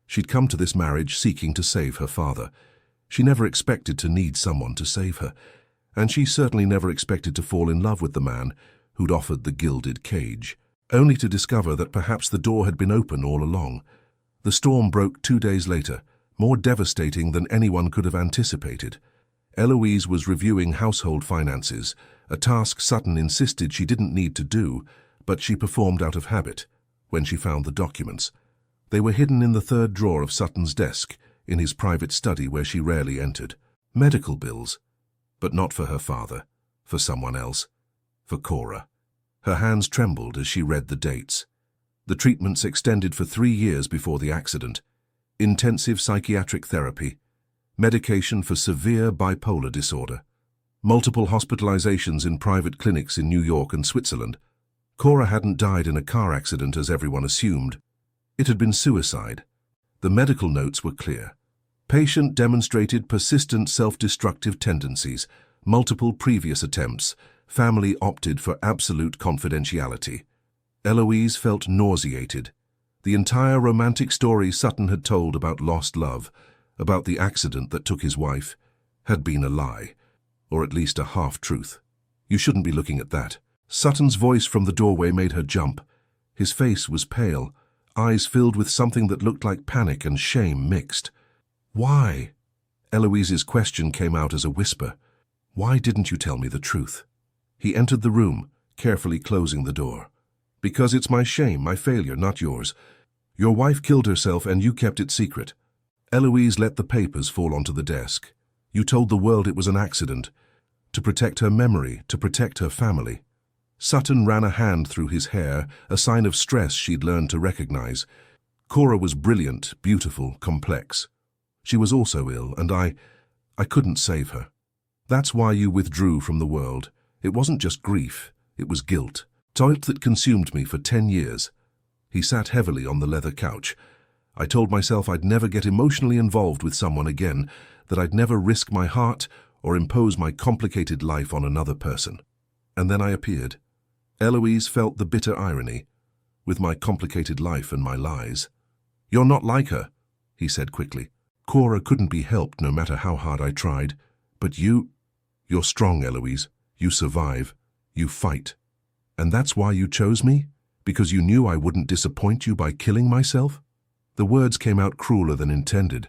She'd come to this marriage seeking to save her father. She never expected to need someone to save her, and she certainly never expected to fall in love with the man who'd offered the gilded cage, only to discover that perhaps the door had been open all along. The storm broke 2 days later, more devastating than anyone could have anticipated. Eloise was reviewing household finances, a task Sutton insisted she didn't need to do, but she performed out of habit when she found the documents. They were hidden in the 3rd drawer of Sutton's desk, in his private study where she rarely entered. Medical bills. But not for her father, for someone else, for Cora. Her hands trembled as she read the dates. The treatments extended for 3 years before the accident. Intensive psychiatric therapy. Medication for severe bipolar disorder. Multiple hospitalizations in private clinics in New York and Switzerland. Cora hadn't died in a car accident as everyone assumed. It had been suicide. The medical notes were clear. Patient demonstrated persistent self-destructive tendencies, multiple previous attempts. Family opted for absolute confidentiality. Eloise felt nauseated. The entire romantic story Sutton had told about lost love, about the accident that took his wife, had been a lie, or at least a half-truth. You shouldn't be looking at that. Sutton's voice from the doorway made her jump. His face was pale, eyes filled with something that looked like panic and shame mixed. Why? Eloise's question came out as a whisper. Why didn't you tell me the truth? He entered the room, carefully closing the door. Because it's my shame, my failure, not yours. Your wife killed herself and you kept it secret. Eloise let the papers fall onto the desk. You told the world it was an accident. To protect her memory, to protect her family. Sutton ran a hand through his hair, a sign of stress she'd learned to recognize. Cora was brilliant, beautiful, complex. She was also ill, and I couldn't save her. That's why you withdrew from the world. It wasn't just grief, it was guilt. Guilt that consumed me for 10 years. He sat heavily on the leather couch. I told myself I'd never get emotionally involved with someone again, that I'd never risk my heart or impose my complicated life on another person. And then I appeared. Eloise felt the bitter irony, with my complicated life and my lies. You're not like her, he said quickly. Cora couldn't be helped no matter how hard I tried. But you're strong, Eloise. You survive. You fight. And that's why you chose me? Because you knew I wouldn't disappoint you by killing myself? The words came out crueler than intended,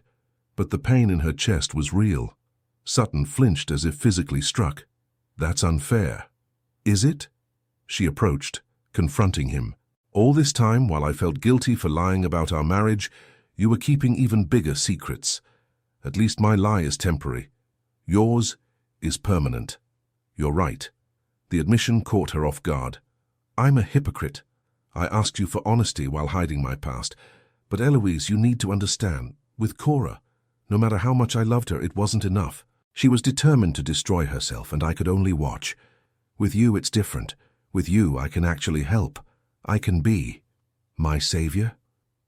but the pain in her chest was real. Sutton flinched as if physically struck. That's unfair. Is it? She approached, confronting him. All this time, while I felt guilty for lying about our marriage, you were keeping even bigger secrets. At least my lie is temporary. Yours is permanent. You're right. The admission caught her off guard. I'm a hypocrite. I asked you for honesty while hiding my past. But Eloise, you need to understand, with Cora, no matter how much I loved her, it wasn't enough. She was determined to destroy herself, and I could only watch. With you, it's different. With you, I can actually help. I can be my savior.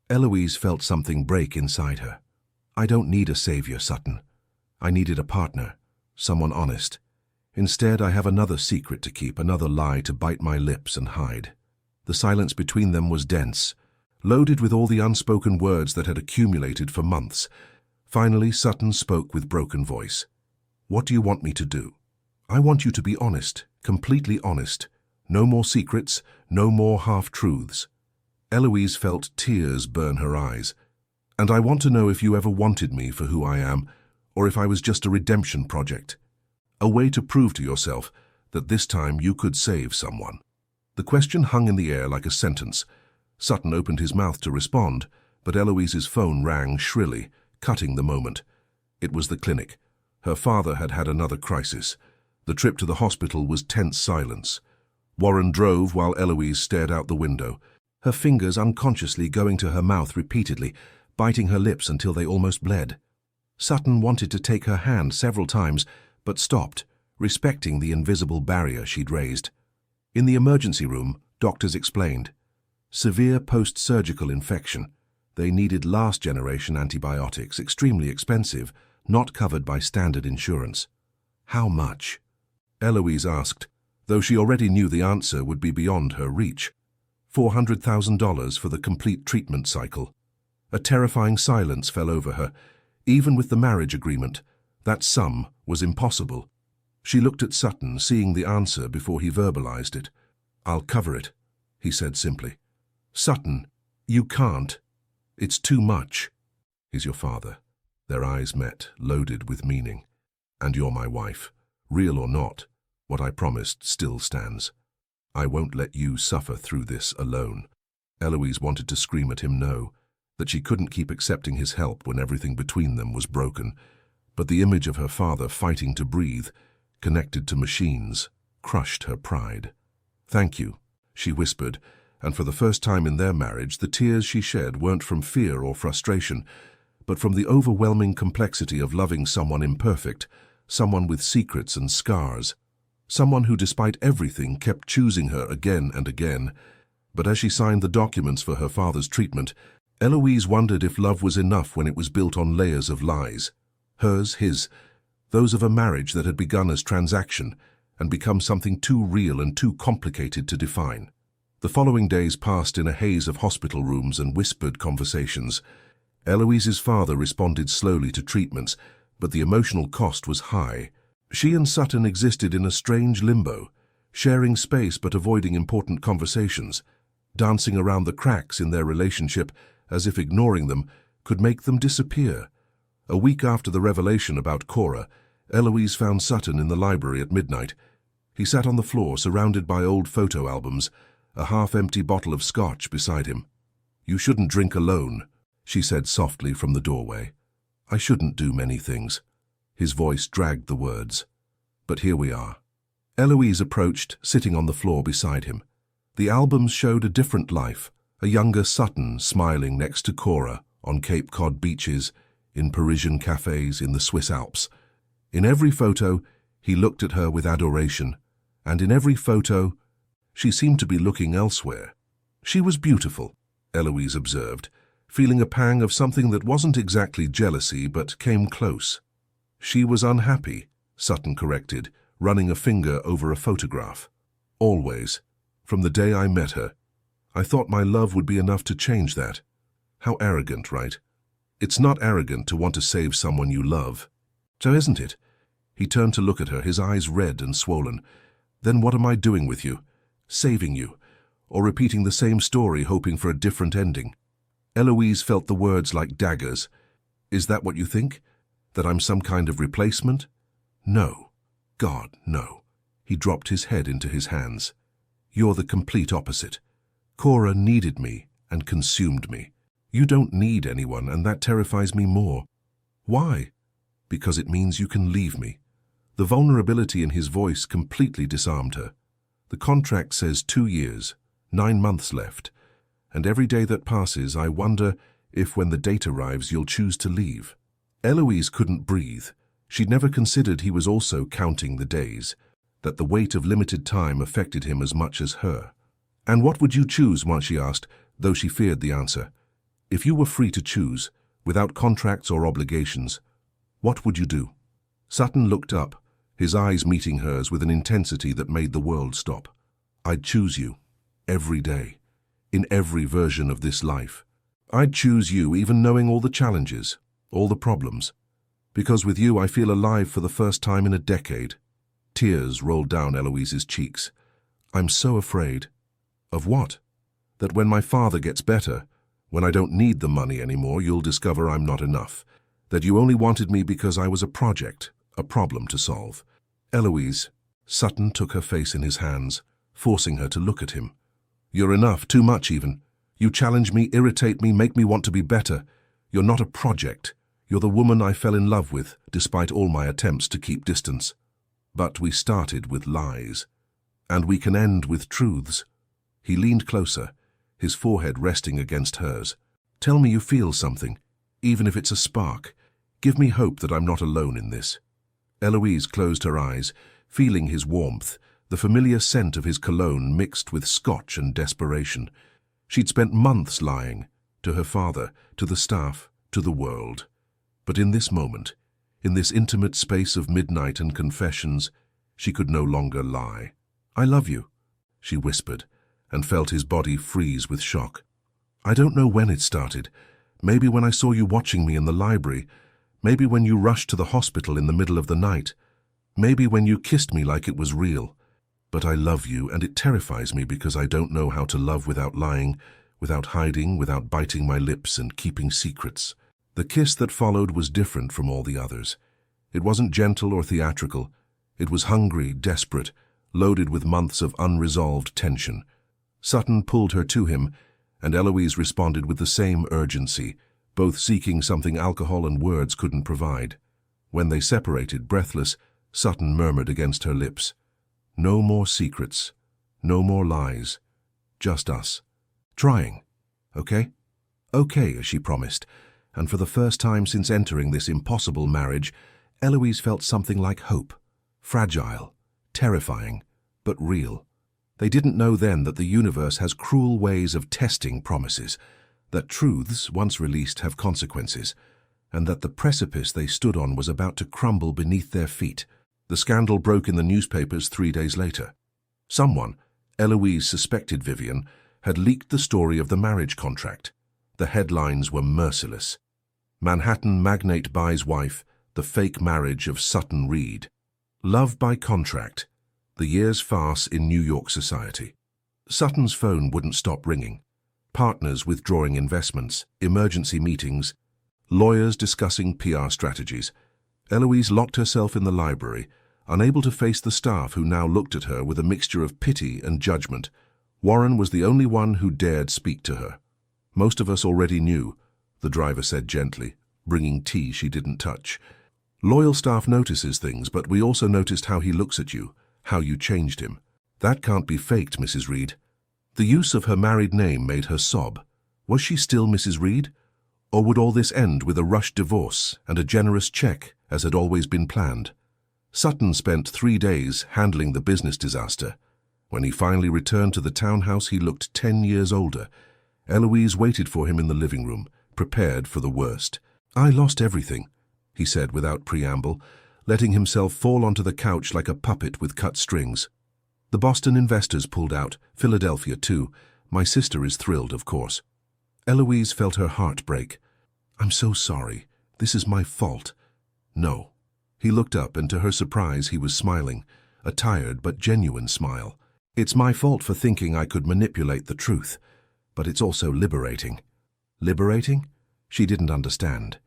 Eloise felt something break inside her. I don't need a savior, Sutton. I needed a partner, someone honest. Instead, I have another secret to keep, another lie to bite my lips and hide. The silence between them was dense, loaded with all the unspoken words that had accumulated for months. Finally, Sutton spoke with broken voice. What do you want me to do? I want you to be honest, completely honest. No more secrets, no more half-truths. Eloise felt tears burn her eyes. And I want to know if you ever wanted me for who I am, or if I was just a redemption project. A way to prove to yourself that this time you could save someone. The question hung in the air like a sentence. Sutton opened his mouth to respond, but Eloise's phone rang shrilly, cutting the moment. It was the clinic. Her father had had another crisis. The trip to the hospital was tense silence. Warren drove while Eloise stared out the window, her fingers unconsciously going to her mouth repeatedly, biting her lips until they almost bled. Sutton wanted to take her hand several times, but stopped, respecting the invisible barrier she'd raised. In the emergency room, doctors explained. Severe post-surgical infection. They needed last-generation antibiotics, extremely expensive, not covered by standard insurance. How much? Eloise asked, though she already knew the answer would be beyond her reach. $400,000 for the complete treatment cycle. A terrifying silence fell over her. Even with the marriage agreement, that sum was impossible. She looked at Sutton, seeing the answer before he verbalized it. I'll cover it, he said simply. Sutton, you can't. It's too much. He's your father. Their eyes met, loaded with meaning. And you're my wife. Real or not, what I promised still stands. I won't let you suffer through this alone. Eloise wanted to scream at him no, that she couldn't keep accepting his help when everything between them was broken. But the image of her father fighting to breathe, connected to machines, crushed her pride. Thank you, she whispered, and for the first time in their marriage, the tears she shed weren't from fear or frustration, but from the overwhelming complexity of loving someone imperfect, someone with secrets and scars, someone who, despite everything, kept choosing her again and again. But as she signed the documents for her father's treatment, Eloise wondered if love was enough when it was built on layers of lies. Hers, his, those of a marriage that had begun as transaction and become something too real and too complicated to define. The following days passed in a haze of hospital rooms and whispered conversations. Eloise's father responded slowly to treatments, but the emotional cost was high. She and Sutton existed in a strange limbo, sharing space but avoiding important conversations, dancing around the cracks in their relationship as if ignoring them could make them disappear. A week after the revelation about Cora, Eloise found Sutton in the library at midnight. He sat on the floor surrounded by old photo albums, a half-empty bottle of scotch beside him. You shouldn't drink alone, she said softly from the doorway. I shouldn't do many things. His voice dragged the words. But here we are. Eloise approached, sitting on the floor beside him. The albums showed a different life, a younger Sutton smiling next to Cora on Cape Cod beaches, in Parisian cafes in the Swiss Alps. In every photo, he looked at her with adoration, and in every photo, she seemed to be looking elsewhere. She was beautiful, Eloise observed, feeling a pang of something that wasn't exactly jealousy but came close. She was unhappy, Sutton corrected, running a finger over a photograph. Always, from the day I met her. I thought my love would be enough to change that. How arrogant, right? It's not arrogant to want to save someone you love. So isn't it? He turned to look at her, his eyes red and swollen. Then what am I doing with you? Saving you? Or repeating the same story, hoping for a different ending? Eloise felt the words like daggers. Is that what you think? That I'm some kind of replacement? No. God, no. He dropped his head into his hands. You're the complete opposite. Cora needed me and consumed me. You don't need anyone, and that terrifies me more. Why? Because it means you can leave me. The vulnerability in his voice completely disarmed her. The contract says 2 years, 9 months left, and every day that passes I wonder if when the date arrives you'll choose to leave. Eloise couldn't breathe. She'd never considered he was also counting the days, that the weight of limited time affected him as much as her. And what would you choose, she asked, though she feared the answer. If you were free to choose, without contracts or obligations, what would you do? Sutton looked up, his eyes meeting hers with an intensity that made the world stop. I'd choose you, every day, in every version of this life. I'd choose you even knowing all the challenges, all the problems. Because with you I feel alive for the first time in a decade. Tears rolled down Eloise's cheeks. I'm so afraid. Of what? That when my father gets better, when I don't need the money anymore, you'll discover I'm not enough. That you only wanted me because I was a project, a problem to solve. Eloise, Sutton took her face in his hands, forcing her to look at him. You're enough, too much even. You challenge me, irritate me, make me want to be better. You're not a project. You're the woman I fell in love with, despite all my attempts to keep distance. But we started with lies. And we can end with truths. He leaned closer, his forehead resting against hers. Tell me you feel something, even if it's a spark. Give me hope that I'm not alone in this. Eloise closed her eyes, feeling his warmth, the familiar scent of his cologne mixed with scotch and desperation. She'd spent months lying, to her father, to the staff, to the world. But in this moment, in this intimate space of midnight and confessions, she could no longer lie. I love you, she whispered, and felt his body freeze with shock. I don't know when it started. Maybe when I saw you watching me in the library. Maybe when you rushed to the hospital in the middle of the night. Maybe when you kissed me like it was real. But I love you, and it terrifies me because I don't know how to love without lying, without hiding, without biting my lips and keeping secrets. The kiss that followed was different from all the others. It wasn't gentle or theatrical. It was hungry, desperate, loaded with months of unresolved tension. Sutton pulled her to him, and Eloise responded with the same urgency, both seeking something alcohol and words couldn't provide. When they separated, breathless, Sutton murmured against her lips, "No more secrets, no more lies, just us. Trying, okay?" "Okay," as she promised, and for the first time since entering this impossible marriage, Eloise felt something like hope. Fragile, terrifying, but real. They didn't know then that the universe has cruel ways of testing promises, that truths, once released, have consequences, and that the precipice they stood on was about to crumble beneath their feet. The scandal broke in the newspapers 3 days later. Someone, Eloise suspected Vivian, had leaked the story of the marriage contract. The headlines were merciless. Manhattan magnate buys wife, the fake marriage of Sutton Reed. Love by contract. The year's farce in New York society. Sutton's phone wouldn't stop ringing. Partners withdrawing investments, emergency meetings, lawyers discussing PR strategies. Eloise locked herself in the library, unable to face the staff who now looked at her with a mixture of pity and judgment. Warren was the only one who dared speak to her. "Most of us already knew," the driver said gently, bringing tea she didn't touch. "Loyal staff notices things, but we also noticed how he looks at you. How you changed him. That can't be faked, Mrs. Reed." The use of her married name made her sob. Was she still Mrs. Reed? Or would all this end with a rushed divorce and a generous check, as had always been planned? Sutton spent 3 days handling the business disaster. When he finally returned to the townhouse, he looked 10 years older. Eloise waited for him in the living room, prepared for the worst. "I lost everything," he said without preamble, letting himself fall onto the couch like a puppet with cut strings. "The Boston investors pulled out, Philadelphia too. My sister is thrilled, of course." Eloise felt her heart break. I'm so sorry. This is my fault. No. He looked up, and to her surprise he was smiling, a tired but genuine smile. It's my fault for thinking I could manipulate the truth, but it's also liberating. Liberating? She didn't understand.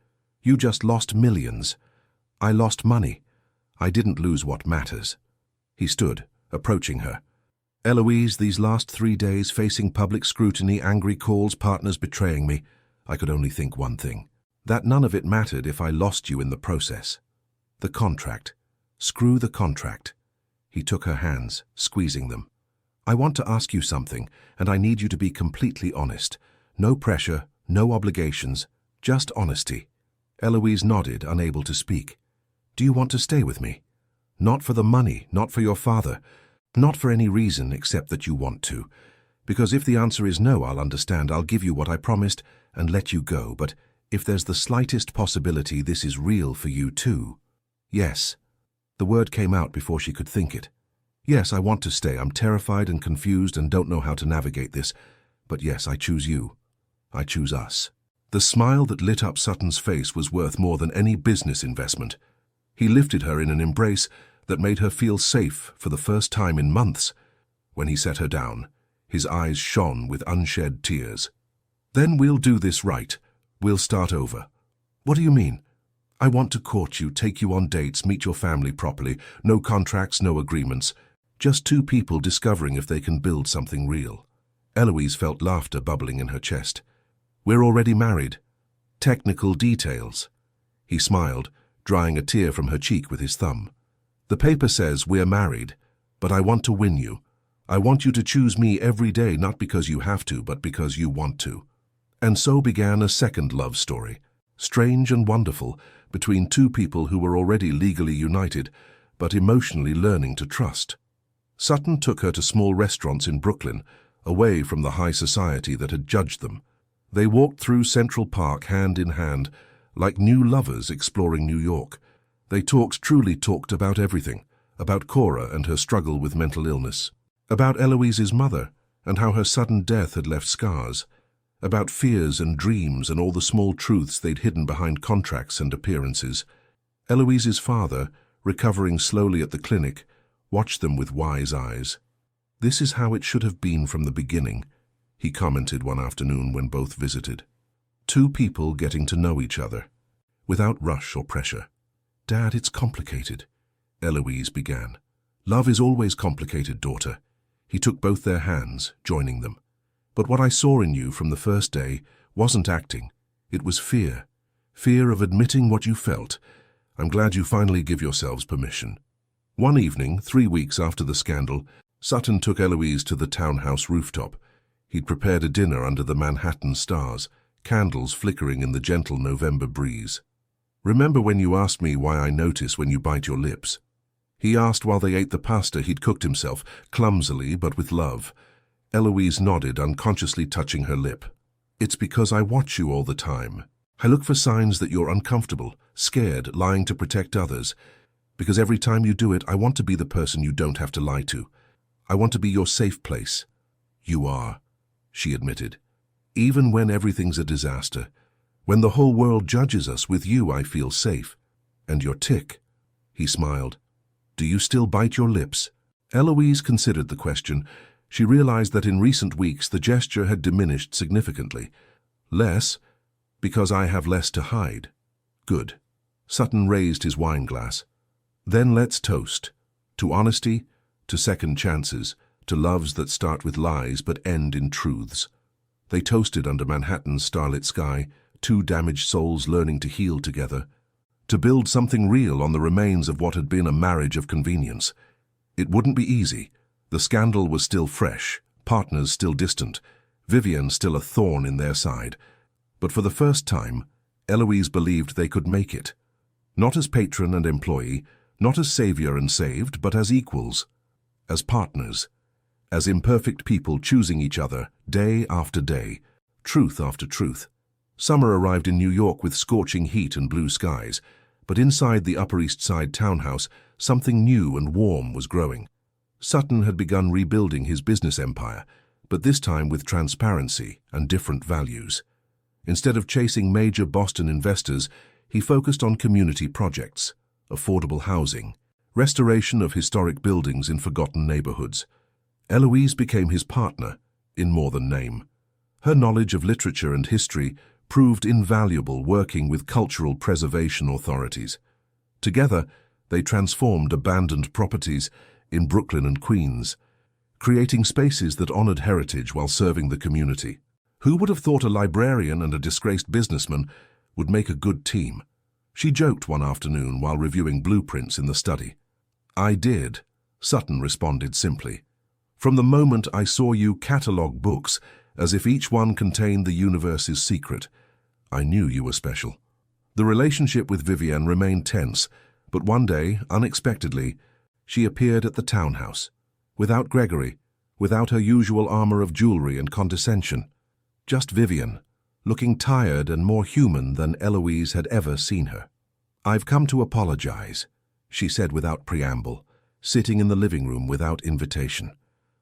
You just lost millions. I lost money. I didn't lose what matters. He stood, approaching her. Eloise, these last 3 days, facing public scrutiny, angry calls, partners betraying me, I could only think one thing. That none of it mattered if I lost you in the process. The contract. Screw the contract. He took her hands, squeezing them. I want to ask you something, and I need you to be completely honest. No pressure, no obligations, just honesty. Eloise nodded, unable to speak. Do you want to stay with me? Not for the money, not for your father, not for any reason except that you want to. Because if the answer is no, I'll understand. I'll give you what I promised and let you go. But if there's the slightest possibility this is real for you too. Yes. The word came out before she could think it. Yes, I want to stay. I'm terrified and confused and don't know how to navigate this. But yes, I choose you. I choose us. The smile that lit up Sutton's face was worth more than any business investment. He lifted her in an embrace that made her feel safe for the first time in months. When he set her down, his eyes shone with unshed tears. Then we'll do this right. We'll start over. What do you mean? I want to court you, take you on dates, meet your family properly. No contracts, no agreements. Just two people discovering if they can build something real. Eloise felt laughter bubbling in her chest. We're already married. Technical details. He smiled, drying a tear from her cheek with his thumb. The paper says we're married, but I want to win you. I want you to choose me every day, not because you have to, but because you want to. And so began a second love story, strange and wonderful, between two people who were already legally united, but emotionally learning to trust. Sutton took her to small restaurants in Brooklyn, away from the high society that had judged them. They walked through Central Park hand in hand, like new lovers exploring New York. They truly talked about everything, about Cora and her struggle with mental illness, about Eloise's mother and how her sudden death had left scars, about fears and dreams and all the small truths they'd hidden behind contracts and appearances. Eloise's father, recovering slowly at the clinic, watched them with wise eyes. This is how it should have been from the beginning, he commented one afternoon when both visited. Two people getting to know each other, without rush or pressure. Dad, it's complicated, Eloise began. Love is always complicated, daughter. He took both their hands, joining them. But what I saw in you from the first day wasn't acting. It was fear. Fear of admitting what you felt. I'm glad you finally give yourselves permission. One evening, 3 weeks after the scandal, Sutton took Eloise to the townhouse rooftop. He'd prepared a dinner under the Manhattan stars, candles flickering in the gentle November breeze. Remember when you asked me why I notice when you bite your lips? He asked while they ate the pasta he'd cooked himself, clumsily but with love. Eloise nodded, unconsciously touching her lip. It's because I watch you all the time. I look for signs that you're uncomfortable, scared, lying to protect others. Because every time you do it, I want to be the person you don't have to lie to. I want to be your safe place. You are, she admitted. Even when everything's a disaster, when the whole world judges us, with you I feel safe. And your tick, he smiled. Do you still bite your lips? Eloise considered the question. She realized that in recent weeks the gesture had diminished significantly. Less, because I have less to hide. Good. Sutton raised his wine glass. Then let's toast. To honesty, to second chances, to loves that start with lies but end in truths. They toasted under Manhattan's starlit sky, two damaged souls learning to heal together, to build something real on the remains of what had been a marriage of convenience. It wouldn't be easy. The scandal was still fresh, partners still distant, Vivian still a thorn in their side. But for the first time, Eloise believed they could make it. Not as patron and employee, not as savior and saved, but as equals, as partners, as imperfect people choosing each other day after day, truth after truth. Summer arrived in New York with scorching heat and blue skies, but inside the Upper East Side townhouse, something new and warm was growing. Sutton had begun rebuilding his business empire, but this time with transparency and different values. Instead of chasing major Boston investors, he focused on community projects, affordable housing, restoration of historic buildings in forgotten neighborhoods. Eloise became his partner, in more than name. Her knowledge of literature and history proved invaluable working with cultural preservation authorities. Together, they transformed abandoned properties in Brooklyn and Queens, creating spaces that honored heritage while serving the community. Who would have thought a librarian and a disgraced businessman would make a good team? She joked one afternoon while reviewing blueprints in the study. "I did," Sutton responded simply. "From the moment I saw you catalog books as if each one contained the universe's secret, I knew you were special." The relationship with Vivienne remained tense, but one day, unexpectedly, she appeared at the townhouse. Without Gregory, without her usual armor of jewelry and condescension. Just Vivienne, looking tired and more human than Eloise had ever seen her. "I've come to apologize," she said without preamble, sitting in the living room without invitation.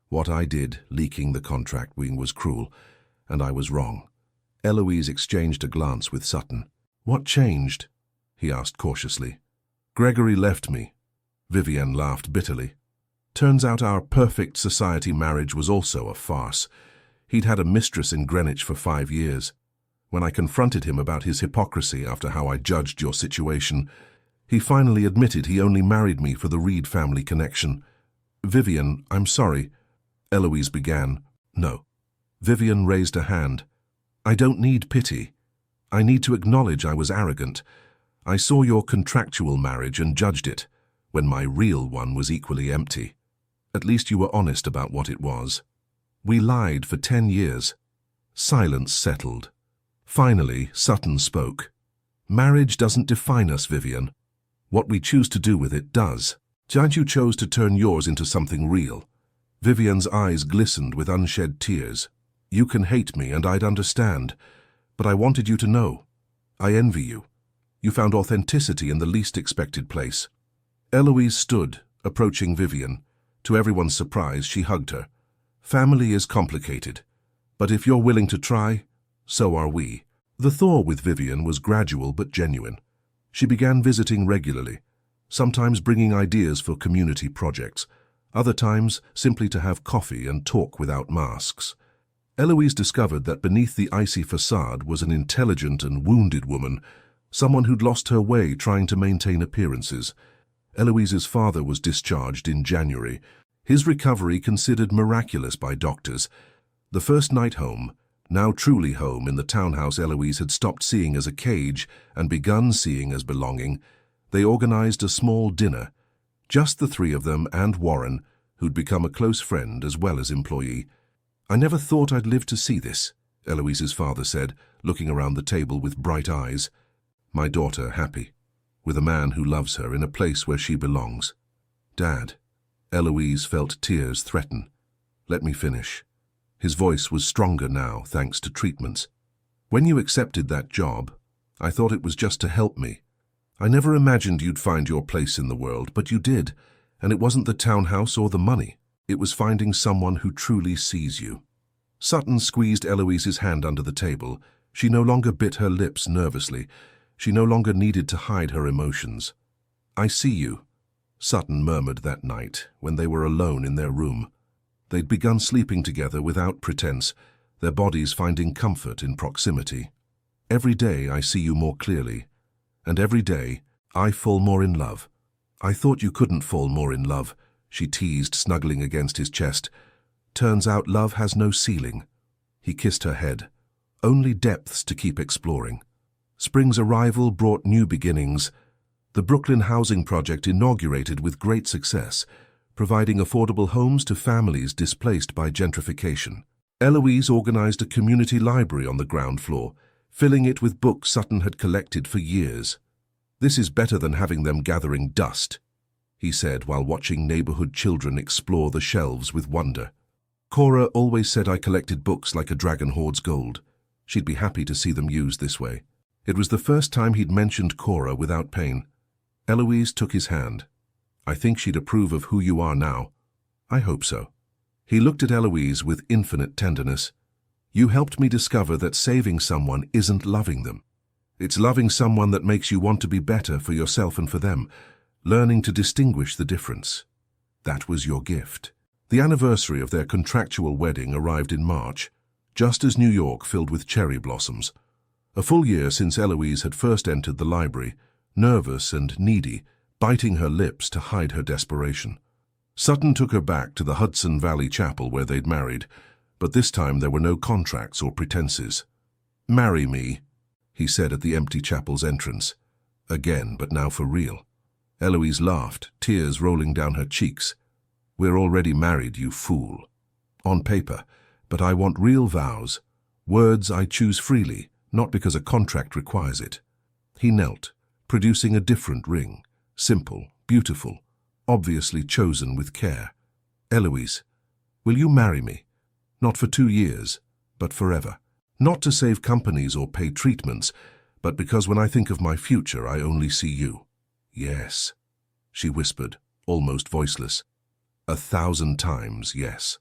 "What I did, leaking the contract was cruel, and I was wrong." Eloise exchanged a glance with Sutton. "What changed?" he asked cautiously. "Gregory left me." Vivienne laughed bitterly. "Turns out our perfect society marriage was also a farce. He'd had a mistress in Greenwich for 5 years. When I confronted him about his hypocrisy after how I judged your situation, he finally admitted he only married me for the Reed family connection." "Vivienne, I'm sorry," Eloise began. "No." Vivienne raised a hand. "I don't need pity. I need to acknowledge I was arrogant. I saw your contractual marriage and judged it, when my real one was equally empty. At least you were honest about what it was. We lied for 10 years. Silence settled. Finally, Sutton spoke. "Marriage doesn't define us, Vivienne. What we choose to do with it does. Just you chose to turn yours into something real." Vivienne's eyes glistened with unshed tears. "You can hate me and I'd understand, but I wanted you to know. I envy you. You found authenticity in the least expected place." Eloise stood, approaching Vivienne. To everyone's surprise, she hugged her. "Family is complicated, but if you're willing to try, so are we." The thaw with Vivienne was gradual but genuine. She began visiting regularly, sometimes bringing ideas for community projects, other times simply to have coffee and talk without masks. Eloise discovered that beneath the icy facade was an intelligent and wounded woman, someone who'd lost her way trying to maintain appearances. Eloise's father was discharged in January, his recovery considered miraculous by doctors. The first night home, now truly home in the townhouse Eloise had stopped seeing as a cage and begun seeing as belonging, they organized a small dinner, just the 3 of them and Warren, who'd become a close friend as well as employee. "I never thought I'd live to see this," Eloise's father said, looking around the table with bright eyes. "My daughter happy, with a man who loves her in a place where she belongs." "Dad," Eloise felt tears threaten. "Let me finish." His voice was stronger now, thanks to treatments. "When you accepted that job, I thought it was just to help me. I never imagined you'd find your place in the world, but you did, and it wasn't the townhouse or the money. It was finding someone who truly sees you." Sutton squeezed Eloise's hand under the table. She no longer bit her lips nervously. She no longer needed to hide her emotions. "I see you," Sutton murmured that night, when they were alone in their room. They'd begun sleeping together without pretense, their bodies finding comfort in proximity. "Every day I see you more clearly, and every day I fall more in love." "I thought you couldn't fall more in love," she teased, snuggling against his chest. "Turns out love has no ceiling." He kissed her head. "Only depths to keep exploring." Spring's arrival brought new beginnings. The Brooklyn Housing Project inaugurated with great success, providing affordable homes to families displaced by gentrification. Eloise organized a community library on the ground floor, filling it with books Sutton had collected for years. "This is better than having them gathering dust," he said while watching neighborhood children explore the shelves with wonder. "Cora always said I collected books like a dragon hoards gold. She'd be happy to see them used this way." It was the first time he'd mentioned Cora without pain. Eloise took his hand. "I think she'd approve of who you are now." "I hope so." He looked at Eloise with infinite tenderness. You helped me discover that saving someone isn't loving them. It's loving someone that makes you want to be better for yourself and for them, learning to distinguish the difference. That was your gift. The anniversary of their contractual wedding arrived in March, just as New York filled with cherry blossoms. A full year since Eloise had first entered the library, nervous and needy, biting her lips to hide her desperation. Sutton took her back to the Hudson Valley Chapel where they'd married, but this time there were no contracts or pretenses. "Marry me," he said at the empty chapel's entrance. Again, but now for real. Eloise laughed, tears rolling down her cheeks. "We're already married, you fool." "On paper, but I want real vows. Words I choose freely, not because a contract requires it." He knelt, producing a different ring, simple, beautiful, obviously chosen with care. "Eloise, will you marry me? Not for 2 years, but forever. Not to save companies or pay treatments, but because when I think of my future, I only see you." "Yes," she whispered, almost voiceless. 1,000 times yes.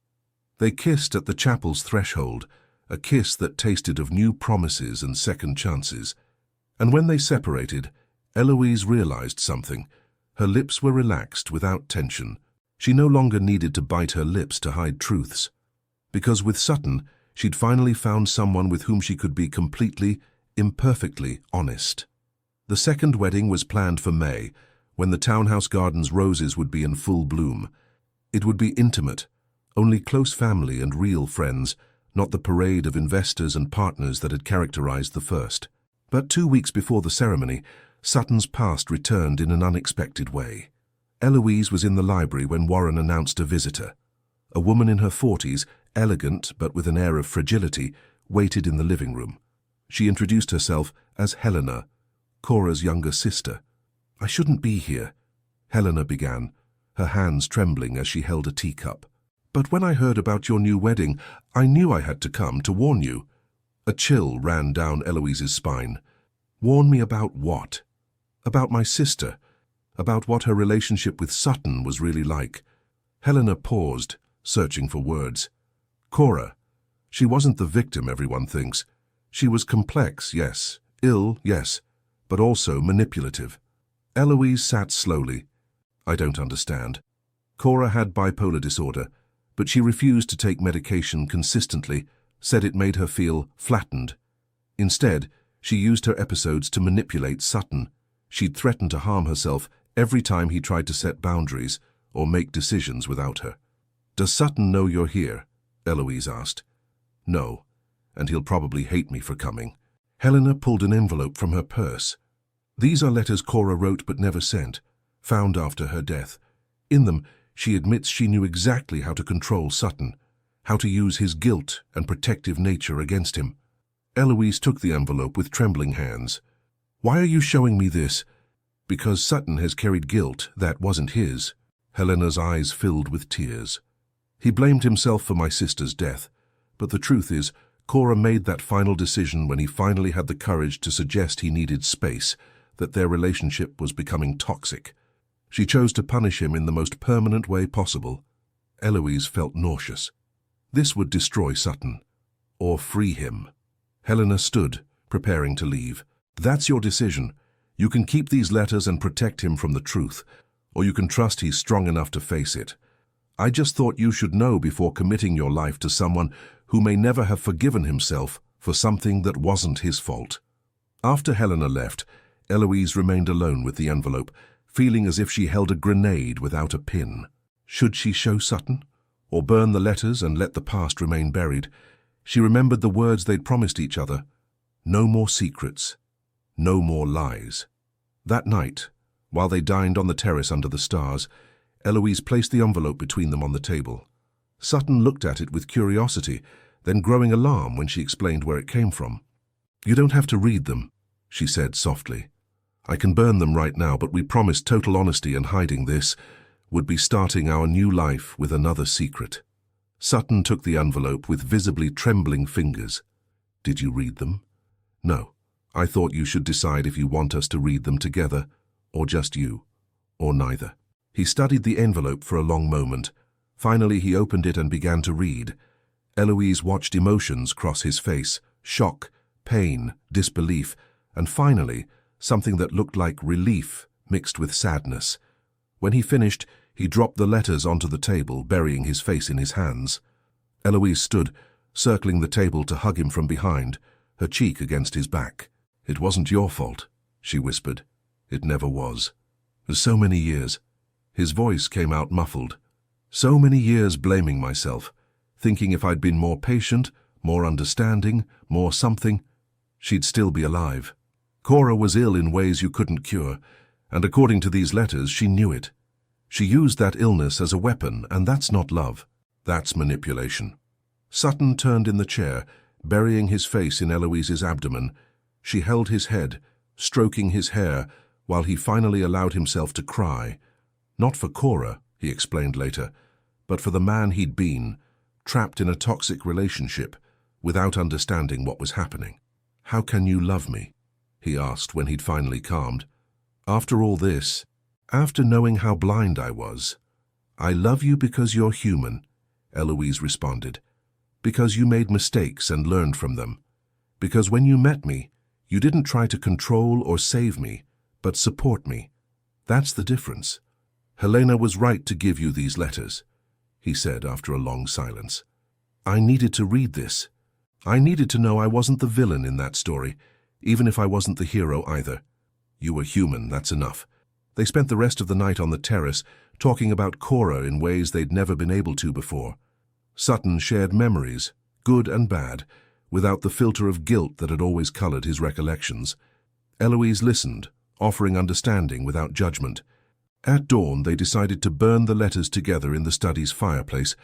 They kissed at the chapel's threshold, a kiss that tasted of new promises and second chances. And when they separated, Eloise realized something. Her lips were relaxed without tension. She no longer needed to bite her lips to hide truths. Because with Sutton, she'd finally found someone with whom she could be completely, imperfectly honest. The second wedding was planned for May, when the townhouse garden's roses would be in full bloom. It would be intimate, only close family and real friends, not the parade of investors and partners that had characterized the first. But 2 weeks before the ceremony, Sutton's past returned in an unexpected way. Eloise was in the library when Warren announced a visitor. A woman in her 40s, elegant but with an air of fragility, waited in the living room. She introduced herself as Helena, Cora's younger sister. "I shouldn't be here," Helena began, her hands trembling as she held a teacup. "But when I heard about your new wedding, I knew I had to come to warn you." A chill ran down Eloise's spine. "Warn me about what?" "About my sister. About what her relationship with Sutton was really like." Helena paused, searching for words. "Cora. She wasn't the victim everyone thinks. She was complex, yes. Ill, yes. But also manipulative." Eloise sat slowly. "I don't understand." Cora had bipolar disorder, but she refused to take medication consistently, said it made her feel flattened. Instead, she used her episodes to manipulate Sutton. She'd threatened to harm herself every time he tried to set boundaries or make decisions without her. "Does Sutton know you're here?" Eloise asked. "No, and he'll probably hate me for coming." Helena pulled an envelope from her purse. "These are letters Cora wrote but never sent, found after her death. In them, she admits she knew exactly how to control Sutton, how to use his guilt and protective nature against him." Eloise took the envelope with trembling hands. "Why are you showing me this?" "Because Sutton has carried guilt that wasn't his." Helena's eyes filled with tears. "He blamed himself for my sister's death, but the truth is, Cora made that final decision when he finally had the courage to suggest he needed space, that their relationship was becoming toxic. She chose to punish him in the most permanent way possible." Eloise felt nauseous. This would destroy Sutton. Or free him. Helena stood, preparing to leave. "That's your decision. You can keep these letters and protect him from the truth, or you can trust he's strong enough to face it. I just thought you should know before committing your life to someone who may never have forgiven himself for something that wasn't his fault." After Helena left, Eloise remained alone with the envelope, feeling as if she held a grenade without a pin. Should she show Sutton? Or burn the letters and let the past remain buried? She remembered the words they'd promised each other. No more secrets. No more lies. That night, while they dined on the terrace under the stars, Eloise placed the envelope between them on the table. Sutton looked at it with curiosity, then growing alarm when she explained where it came from. "You don't have to read them," she said softly. "I can burn them right now, but we promised total honesty, and hiding this would be starting our new life with another secret." Sutton took the envelope with visibly trembling fingers. "Did you read them?" "No. I thought you should decide if you want us to read them together, or just you, or neither." He studied the envelope for a long moment. Finally, he opened it and began to read. Eloise watched emotions cross his face: shock, pain, disbelief, and finally, something that looked like relief mixed with sadness. When he finished, he dropped the letters onto the table, burying his face in his hands. Eloise stood, circling the table to hug him from behind, her cheek against his back. "It wasn't your fault," she whispered. "It never was. So many years." His voice came out muffled. "So many years blaming myself, thinking if I'd been more patient, more understanding, more something, she'd still be alive. Cora was ill in ways you couldn't cure, and according to these letters, she knew it. She used that illness as a weapon, and that's not love. That's manipulation." Sutton turned in the chair, burying his face in Eloise's abdomen. She held his head, stroking his hair, while he finally allowed himself to cry. Not for Cora, he explained later, but for the man he'd been, trapped in a toxic relationship, without understanding what was happening. "How can you love me?" he asked when he'd finally calmed. "After all this, after knowing how blind I was." "I love you because you're human," Eloise responded. "Because you made mistakes and learned from them. Because when you met me, you didn't try to control or save me, but support me. That's the difference. Helena was right to give you these letters," he said after a long silence. "I needed to read this. I needed to know I wasn't the villain in that story, even if I wasn't the hero either. You were human, that's enough." They spent the rest of the night on the terrace, talking about Cora in ways they'd never been able to before. Sutton shared memories, good and bad, without the filter of guilt that had always colored his recollections. Eloise listened, offering understanding without judgment. At dawn, they decided to burn the letters together in the study's fireplace.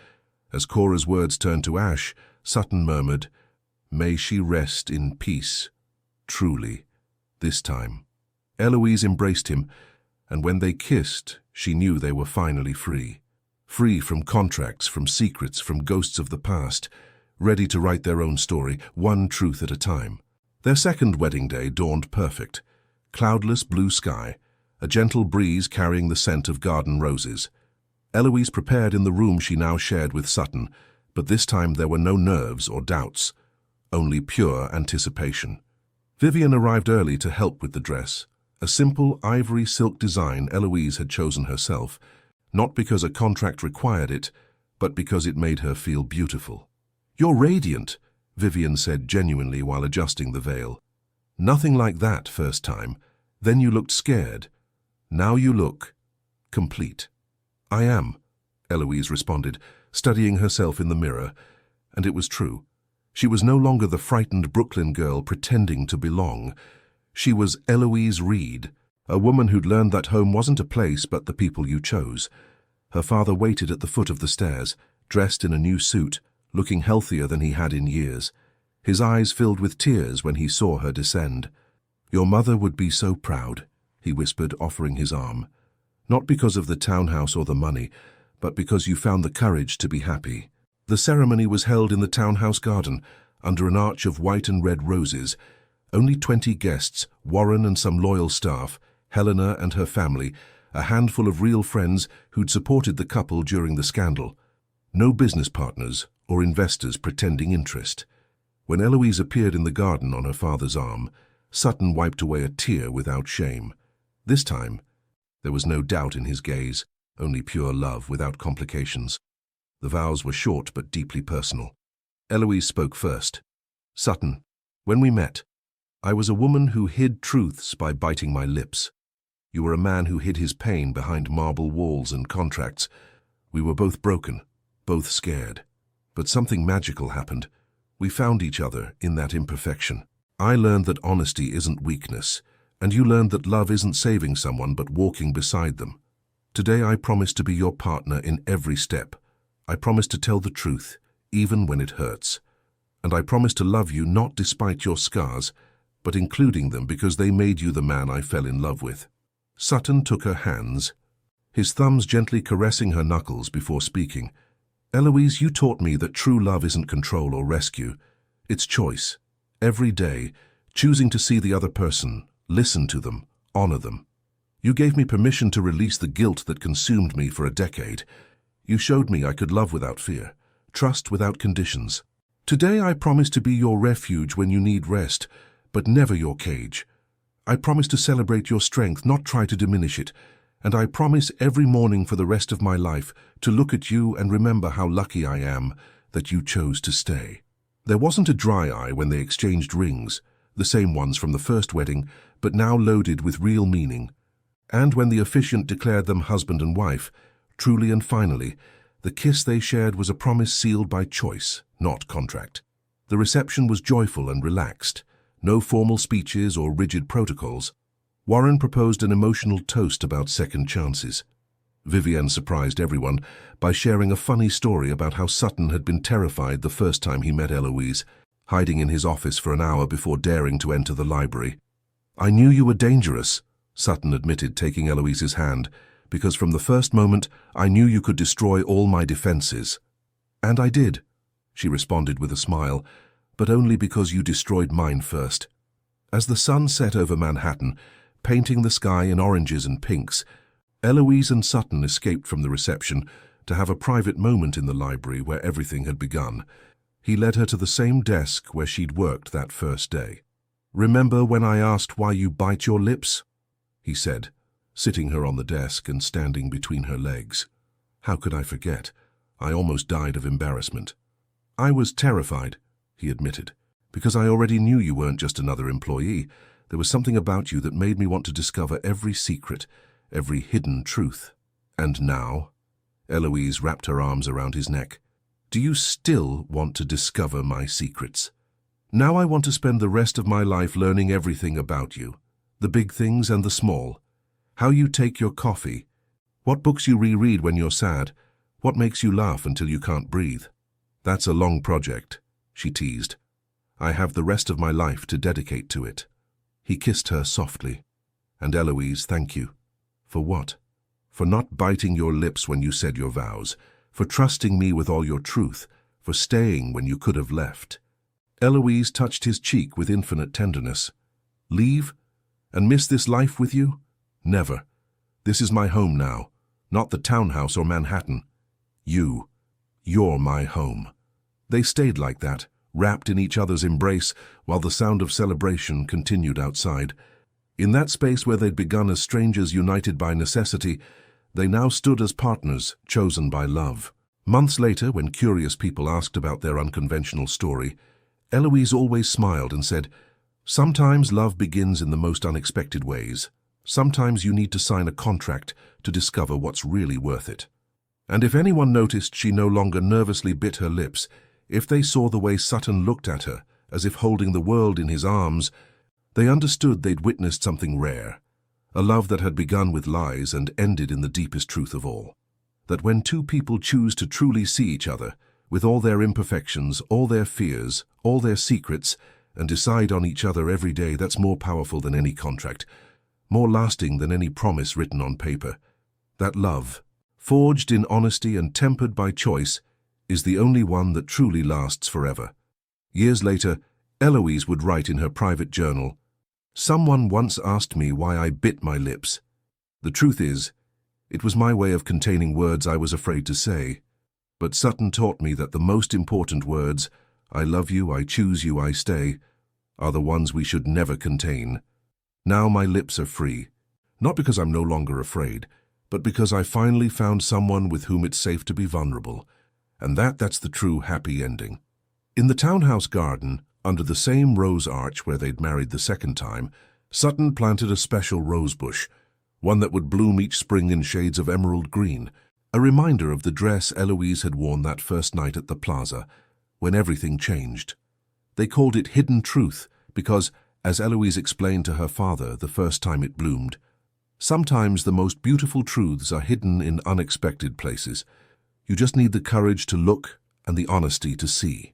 As Cora's words turned to ash, Sutton murmured, "May she rest in peace. Truly. This time." Eloise embraced him, and when they kissed, she knew they were finally free. Free from contracts, from secrets, from ghosts of the past, ready to write their own story, one truth at a time. Their second wedding day dawned perfect. Cloudless blue sky, a gentle breeze carrying the scent of garden roses. Eloise prepared in the room she now shared with Sutton, but this time there were no nerves or doubts, only pure anticipation. Vivian arrived early to help with the dress, a simple ivory silk design Eloise had chosen herself, not because a contract required it, but because it made her feel beautiful. "You're radiant," Vivian said genuinely while adjusting the veil. "Nothing like that first time. Then you looked scared. Now you look complete." "I am," Eloise responded, studying herself in the mirror, and it was true. She was no longer the frightened Brooklyn girl pretending to belong. She was Eloise Reed, a woman who'd learned that home wasn't a place but the people you chose. Her father waited at the foot of the stairs, dressed in a new suit, looking healthier than he had in years. His eyes filled with tears when he saw her descend. "Your mother would be so proud," he whispered, offering his arm. "Not because of the townhouse or the money, but because you found the courage to be happy." The ceremony was held in the townhouse garden, under an arch of white and red roses. Only 20 guests, Warren and some loyal staff, Helena and her family, a handful of real friends who'd supported the couple during the scandal. No business partners or investors pretending interest. When Eloise appeared in the garden on her father's arm, Sutton wiped away a tear without shame. This time, there was no doubt in his gaze, only pure love without complications. The vows were short but deeply personal. Eloise spoke first. "Sutton, when we met, I was a woman who hid truths by biting my lips. You were a man who hid his pain behind marble walls and contracts. We were both broken, both scared. But something magical happened. We found each other in that imperfection. I learned that honesty isn't weakness, and you learned that love isn't saving someone but walking beside them. Today I promise to be your partner in every step. I promise to tell the truth, even when it hurts. And I promise to love you not despite your scars, but including them because they made you the man I fell in love with." Sutton took her hands, his thumbs gently caressing her knuckles before speaking. "Eloise, you taught me that true love isn't control or rescue. It's choice. Every day, choosing to see the other person, listen to them, honor them. You gave me permission to release the guilt that consumed me for a decade. You showed me I could love without fear, trust without conditions. Today I promise to be your refuge when you need rest, but never your cage. I promise to celebrate your strength, not try to diminish it. And I promise every morning for the rest of my life to look at you and remember how lucky I am that you chose to stay. There wasn't a dry eye when they exchanged rings, the same ones from the first wedding, but now loaded with real meaning. And when the officiant declared them husband and wife, truly and finally, the kiss they shared was a promise sealed by choice, not contract. The reception was joyful and relaxed, no formal speeches or rigid protocols. Warren proposed an emotional toast about second chances. Vivienne surprised everyone by sharing a funny story about how Sutton had been terrified the first time he met Eloise, hiding in his office for an hour before daring to enter the library. "I knew you were dangerous," Sutton admitted, taking Eloise's hand, "because from the first moment I knew you could destroy all my defenses." "And I did," she responded with a smile, "but only because you destroyed mine first." As the sun set over Manhattan, painting the sky in oranges and pinks, Eloise and Sutton escaped from the reception to have a private moment in the library where everything had begun. He led her to the same desk where she'd worked that first day. "Remember when I asked why you bite your lips?" he said, sitting her on the desk and standing between her legs. "How could I forget? I almost died of embarrassment." "I was terrified," he admitted, "because I already knew you weren't just another employee. There was something about you that made me want to discover every secret, every hidden truth." "And now?" Eloise wrapped her arms around his neck. "Do you still want to discover my secrets?" "Now I want to spend the rest of my life learning everything about you, the big things and the small. How you take your coffee, what books you reread when you're sad, what makes you laugh until you can't breathe." "That's a long project," she teased. "I have the rest of my life to dedicate to it." He kissed her softly. "And Eloise, thank you." "For what?" "For not biting your lips when you said your vows, for trusting me with all your truth, for staying when you could have left." Eloise touched his cheek with infinite tenderness. "Leave? And miss this life with you? Never. This is my home now, not the townhouse or Manhattan. You're my home." They stayed like that, wrapped in each other's embrace, while the sound of celebration continued outside. In that space where they'd begun as strangers united by necessity, they now stood as partners chosen by love. Months later, when curious people asked about their unconventional story, Eloise always smiled and said, "Sometimes love begins in the most unexpected ways. Sometimes you need to sign a contract to discover what's really worth it." And if anyone noticed she no longer nervously bit her lips, if they saw the way Sutton looked at her, as if holding the world in his arms, they understood they'd witnessed something rare, a love that had begun with lies and ended in the deepest truth of all. That when two people choose to truly see each other, with all their imperfections, all their fears, all their secrets, and decide on each other every day, that's more powerful than any contract, more lasting than any promise written on paper. That love, forged in honesty and tempered by choice, is the only one that truly lasts forever. Years later, Eloise would write in her private journal, "Someone once asked me why I bit my lips. The truth is, it was my way of containing words I was afraid to say. But Sutton taught me that the most important words, I love you, I choose you, I stay, are the ones we should never contain. Now my lips are free, not because I'm no longer afraid, but because I finally found someone with whom it's safe to be vulnerable. And that's the true happy ending." In the townhouse garden, under the same rose arch where they'd married the second time, Sutton planted a special rose bush, one that would bloom each spring in shades of emerald green, a reminder of the dress Eloise had worn that first night at the plaza, when everything changed. They called it Hidden Truth because, as Eloise explained to her father the first time it bloomed, sometimes the most beautiful truths are hidden in unexpected places. You just need the courage to look and the honesty to see.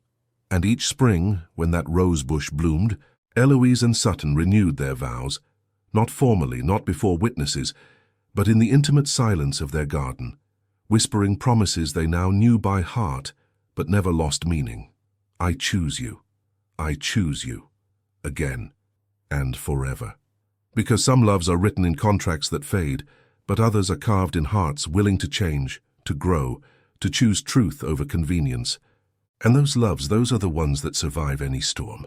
And each spring, when that rose bush bloomed, Eloise and Sutton renewed their vows, not formally, not before witnesses, but in the intimate silence of their garden, whispering promises they now knew by heart, but never lost meaning. I choose you, again and forever. Because some loves are written in contracts that fade, but others are carved in hearts willing to change, to grow, to choose truth over convenience, And those loves, those are the ones that survive any storm.